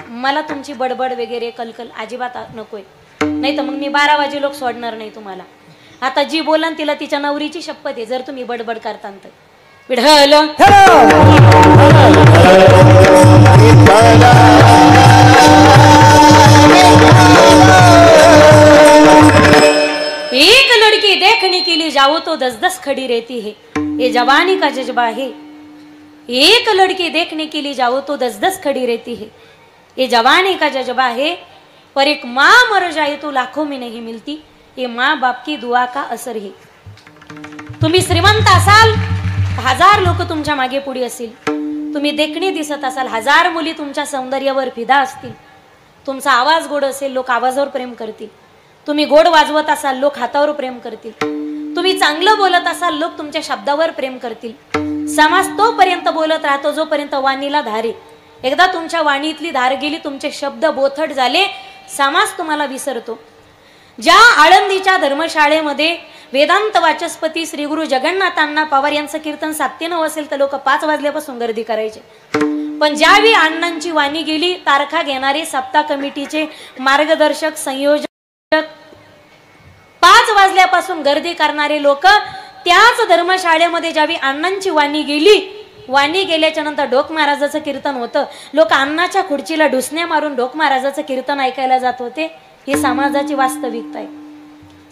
मला तुमची बडबड वगैरे कलकल अजिबात नकोय, नाही तर मग मी 12 वाजे लोक सोडणार नाही तुम्हाला. आता जी बोलन तिला तिच्या नवरीची शपथ आहे जर तुम्ही बडबड करता तर. विठ्ठल एक लड़की देखने के लिए जाओ तो 10 दस खड़ी रहती है, ये जवानी का जज्बा है। एक लड़की देखने के लिए जाओ तो 10-10 खड़ी रहती है, ये जवानी का जज्बा है। पर एक माँ मर जाए तो लाखों में नहीं मिलती, ये माँ बाप की दुआ का असर है। तुम्ही श्रीमंत असाल, 1000 लोक तुमच्या मागे पुढे असतील, तुम्ही देखणे दिसत असाल, 1000 मुली तुमच्या सौंदर्यावर फिदा असतील, तुमचा आवाज गोड असेल, लोक आवाजावर प्रेम करतील, तुम्ही गोड वाजवत असाल, लोक हातावर प्रेम करतील, तुम्ही चांगलं बोलत असाल, लोक तुमच्या शब्दावर प्रेम करतील। समाज तोपर्यंत बोलत राहतो जोपर्यंत वाणीला धार आहे। एकदा तुमच्या वाणीतली धार गेली, तुमचे शब्द बोथट झाले, समाज तुम्हाला विसरतो। ज्या आळंदीच्या धर्मशाळेमध्ये वेदांत वाचस्पती श्री गुरु जगन्नाथांना पवार यांचं कीर्तन 7-9 असेल तर लोक 5 वाजल्यापासून गर्दी करायचे, पण ज्यावेळी अण्णांची वाणी गेली, तारखा घेणारे सप्ताह कमिटीचे मार्गदर्शक संयोजक 5 वाजल्यापासून गर्दी करणारे लोक, त्याच धर्मशाळेमध्ये ज्यावेळी अण्णांची वाणी गेली, वाणी गेल्याच्या नंतर ढोक महाराजाचं कीर्तन होतं, लोक अण्णाच्या खुर्चीला ढुसण्या मारून ढोक महाराजाचं कीर्तन ऐकायला जात होते। ही समाजाची वास्तविकता आहे।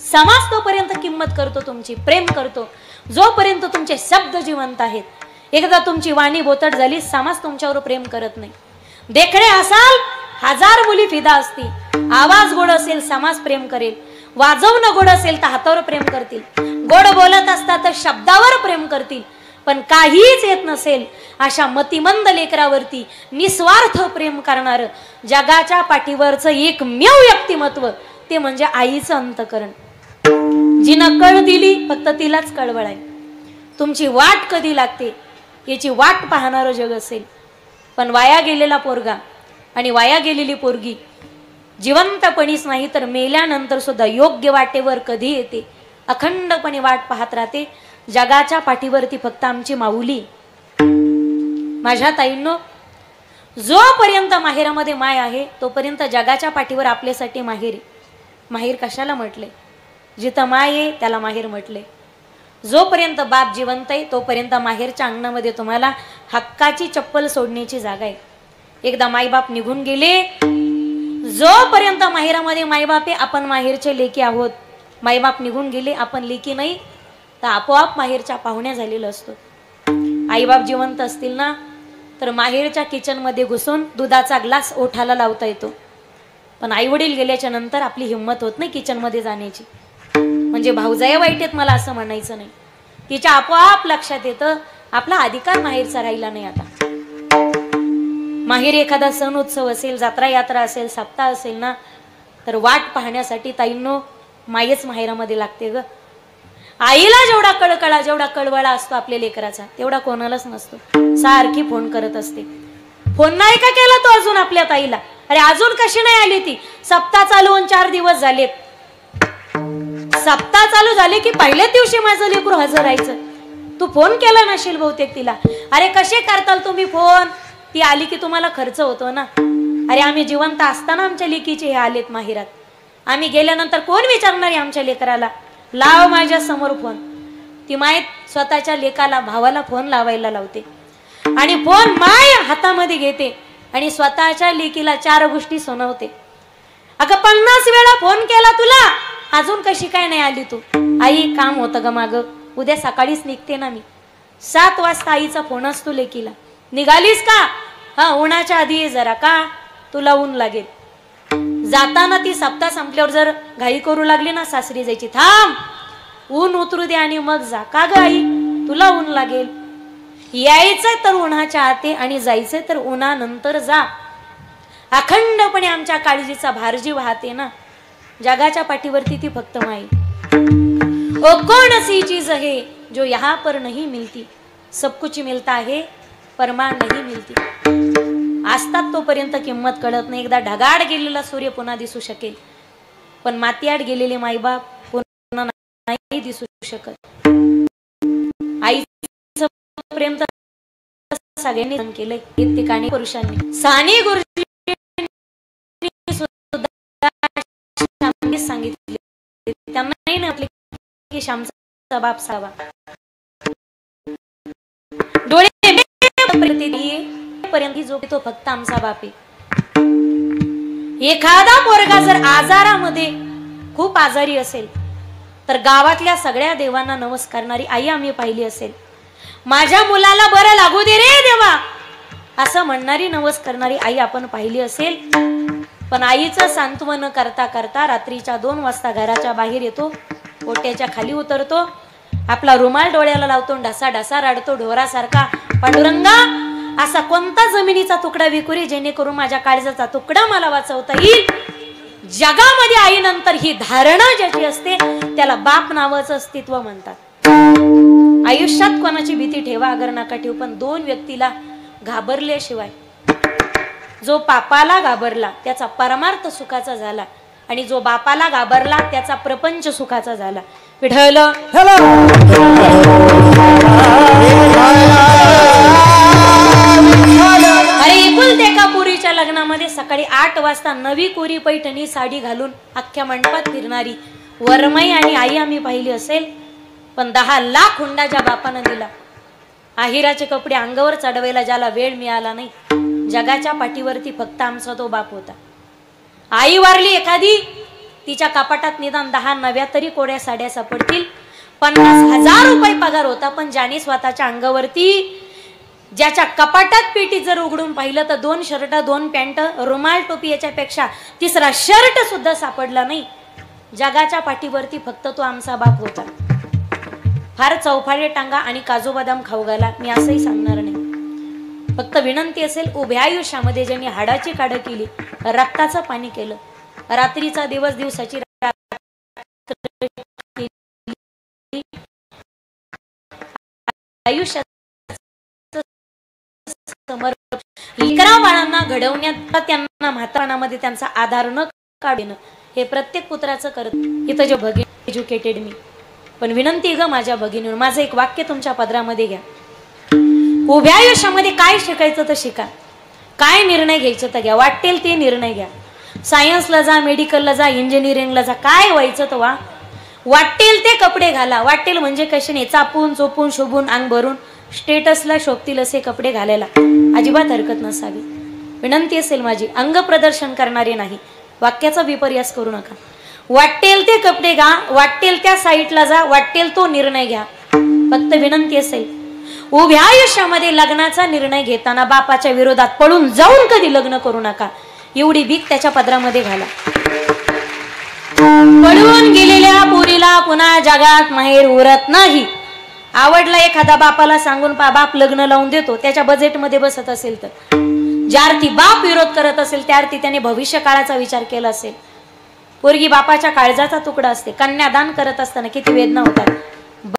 समाज तोपर्यंत किंमत करतो तुमची, प्रेम करतो जोपर्यंत तुमचे शब्द जिवंत आहेत। एकदा तुमची वाणी बोतट झाली, समाज तुमच्यावर प्रेम करत नाही। देखणे असाल, 1000 मुली फिदा असतील, आवाज गोड असेल समाज प्रेम करेल, वाजवणं गोड असेल तर हातावर प्रेम करतील, गोड बोलत असतात तर शब्दावर प्रेम करतील, पण काहीच येत नसेल अशा मतिमंद लेकरावरती निस्वार्थ प्रेम करणार जगाच्या पाठीवरचं एकमेव व्यक्तिमत्व ते म्हणजे आईचं अंतकरण। जिनं कळ दिली फक्त तिलाच कळवळ आहे। तुमची वाट कधी लागते याची वाट पाहणारं जग असेल, पण वाया गेलेला पोरगा आणि वाया गेलेली पोरगी जिवंतपणीच नाही तर मेल्यानंतर सुद्धा योग्य वाटेवर कधी येते, अखंडपणे वाट पाहत राहते। जगाच्या पाठीवरती फक्त आमची माऊली। माझ्या ताईंनो, जोपर्यंत माहेरामध्ये माय आहे तोपर्यंत जगाच्या पाठीवर आपल्यासाठी माहेर आहे। माहेर कशाला म्हटले? जिथं माय आहे त्याला माहेर म्हटले। जोपर्यंत बाप जिवंत आहे तोपर्यंत माहेरच्या अंगणामध्ये तुम्हाला हक्काची चप्पल सोडण्याची जागा आहे। एकदा मायबाप निघून गेले, जोपर्यंत माहेरामध्ये मायबाप आहे आपण माहेरचे लेकी आहोत, मायबाप निघून गेले आपण लेकी नाही तर आपोआप माहेरच्या पाहुण्या झालेलं असतो। आईबाप जिवंत असतील ना तर माहेरच्या किचन मध्ये घुसून दुधाचा ग्लास ओठाला लावता येतो, पण आई वडील गेल्याच्या नंतर आपली हिंमत होत नाही किचन मध्ये जाण्याची। म्हणजे भाऊजाया वाईट आहेत मला असं म्हणायचं नाही, तिच्या आपोआप लक्षात येतं आपला अधिकार माहेरचा राहिला नाही। आता माहेर एखादा सण उत्सव असेल, जत्रा यात्रा असेल, सप्ताह असेल ना तर वाट पाहण्यासाठी ताईंनो मायच माहेरामध्ये लागते ग। आईला जेवढा कळकळा जेवढा कळवळा असतो आपल्या लेकराचा तेवढा कोणालाच नसतो। सारखी फोन करत असते, फोन नाही का केला तो अजून आपल्या ताईला? अरे अजून कशी नाही आली ती? सप्ताह चालू होऊन 4 दिवस झालेत, सप्ताह चालू झाले की पहिल्याच दिवशी माझं लेकरू हजर राहायचं, तू फोन केला नसेल बहुतेक तिला। अरे कसे करताल तुम्ही फोन? ती आली की तुम्हाला खर्च होतो ना। अरे आम्ही जिवंत असताना आमच्या लेकीचे हे आलेत माहेरात, आम्ही गेल्यानंतर कोण विचारणार आहे आमच्या लेकराला? लाव माझ्या समोर फोन। ती माय स्वतःच्या लेकाला भावाला फोन लावायला लावते आणि फोन माय हातामध्ये घेते आणि स्वतःच्या लेकीला 4 गोष्टी सुनावते। अगं 50 वेळा फोन केला तुला, अजून कशी काय नाही आली तू? आई काम होतं ग माग, उद्या सकाळीच निघते ना मी। 7 वाजता आईचा फोन असतो लेकीला, निघालीस का? हा उन्हाच्या आधी ये जरा, का तुला ऊन लागेल। जाताना ती सप्ताह संपल्यावर जर घाई करू लागली ना सासरी जायची, थांब ऊन उतरू दे आणि मग जा। का ग आई तुला ऊन लागेल? यायचंय तर उन्हाच्या आते आणि जायचंय तर उन्हानंतर जा। अखंडपणे आमच्या काळजीचा भारजी वाहते ना। जगाच्या पाठीवरती ती फक्त माई। ओ कौन सी चीज है जो यहाँ पर नहीं मिलती, सब कुछ मिलता है परमान नहीं मिलती। असतात तोपर्यंत किंमत कळत नाही। एकदा ढगाड गेलेला सूर्य पुन्हा दिसू शकेल, पण मातीआड गेलेले मायबाप पुन्हा नाही दिसू शकत। आईचं प्रेम तर सगळ्यांनी केलंय, ठिकाणी पुरुषांनी। साने गुरुजी सांगितले त्यांना नाही ना की श्यामचा बाप सावा डोळे पर्यंत जो तो फक्त आमचा बाप आहे। एखादा पोरगा जर आजारामध्ये खूप आजारी असेल तर गावातल्या सगळ्या देवांना नमस्कारणारी आई आम्ही पाहिली असेल. माझ्या मुलाला बरं लागू दे रे देवा असं म्हणणारी नमस्कारणारी आई आपण पाहिली असेल. पण आईचं सांत्वन करता करता रात्रीच्या 2 वाजता घराच्या बाहेर येतो, ओट्याच्या खाली उतरतो, आपला रुमाल डोळ्याला लावतो, ढसा ढसा रडतो ढोरासारखा, पांडुरंगा असा कोणता जमिनीचा तुकडा विकुरी जेणेकरून माझ्या काळजाचा तुकडा मला वाचवता येईल. जगामध्ये आईनंतर ही धारणा ज्याची असते त्याला बाप नावाचं अस्तित्व म्हणतात. आयुष्यात कोणाची भीती ठेवा अगर नका ठेवू, पण 2 व्यक्तीला घाबरल्याशिवाय, जो पापाला घाबरला त्याचा परमार्थ सुखाचा झाला आणि जो बापाला घाबरला त्याचा प्रपंच सुखाचा झाला. विठ्ठल अरे एकुलते एका पुरीच्या लग्नामध्ये सकाळी 8 वाजता नवी कोरी पैठणी साडी घालून अख्ख्या मंडपात फिरणारी वरमाई आणि आई आम्ही पाहिली असेल. पण 10 लाख हुंडा ज्या बापानं दिला, आहिराचे कपडे अंगावर चढवायला ज्याला वेळ मिळाला नाही, जगाच्या पाठीवरती फक्त आमचा तो बाप होता. आई वारली एखादी, तिच्या कपाटात निदान 10 नव्या तरी कोड्या साड्या सापडतील. 50,000 रुपये पगार होता, पण ज्याने स्वतःच्या अंगावरती, ज्याच्या कपाटात पेटी जर उघडून पाहिलं तर 2 शर्ट 2 पॅन्ट रुमाल टोपी याच्यापेक्षा तिसरा शर्ट सुद्धा सापडला नाही. जगाच्या पाठीवरती फक्त तो आमचा बाप होता. फार चौफाळे टांगा आणि काजू बदाम खाऊ घाला मी असंही सांगणार नाही. फक्त विनंती असेल, उभ्या आयुष्यामध्ये ज्यांनी हाडाची काढ केली, रक्ताचं पाणी केलं, रात्रीचा दिवस दिवसाची आयुष्यात लेकरा बाळांना घडवण्यात, त्यांना म्हातारपणामध्ये त्यांचा आधार न काढणं हे प्रत्येक पुत्राचं करत. इथं जे भगिनी एज्युकेटेड मी, पण विनंती ग माझ्या भगिनीवर, माझं एक वाक्य तुमच्या पदरामध्ये घ्या. उभ्या आयुष्यामध्ये काय शिकायचं तर शिका, काय निर्णय घ्यायचं तर घ्या, वाटेल ते निर्णय घ्या. सायन्सला जा, मेडिकलला जा, इंजिनिअरिंगला जा, काय व्हायचं तर वा. वाटेल ते कपडे घाला, वाटेल म्हणजे कशाने चापून चोपून शोभून अंग भरून स्टेटसला शोभतील असे कपडे घालायला अजिबात हरकत नसावी. विनंती असेल माझी, अंग प्रदर्शन करणारे नाही, वाक्याचा विपर्यास करू नका. वाटेल ते कपडे घ्या, वाटेल त्या साईटला जा, वाटेल तो निर्णय घ्या. फक्त विनंती असेल, उभ्या आयुष्यामध्ये लग्नाचा निर्णय घेताना बापाच्या विरोधात पळून जाऊन कधी लग्न करू नका. एवढी भीक त्याच्या पदरामध्ये घाला. पळून गेलेल्या पोरीला पुन्हा जगात माहेर उरत नाही. आवडला एखादा बापाला सांगून बाप लग्न लावून देतो, त्याच्या बजेटमध्ये बसत असेल तर, ज्या अर्थी बाप विरोध करत असेल त्या अर्थी त्याने भविष्य काळाचा विचार केला असेल. पोरगी बापाच्या काळजाचा तुकडा असते. कन्यादान करत असताना किती वेदना होतात.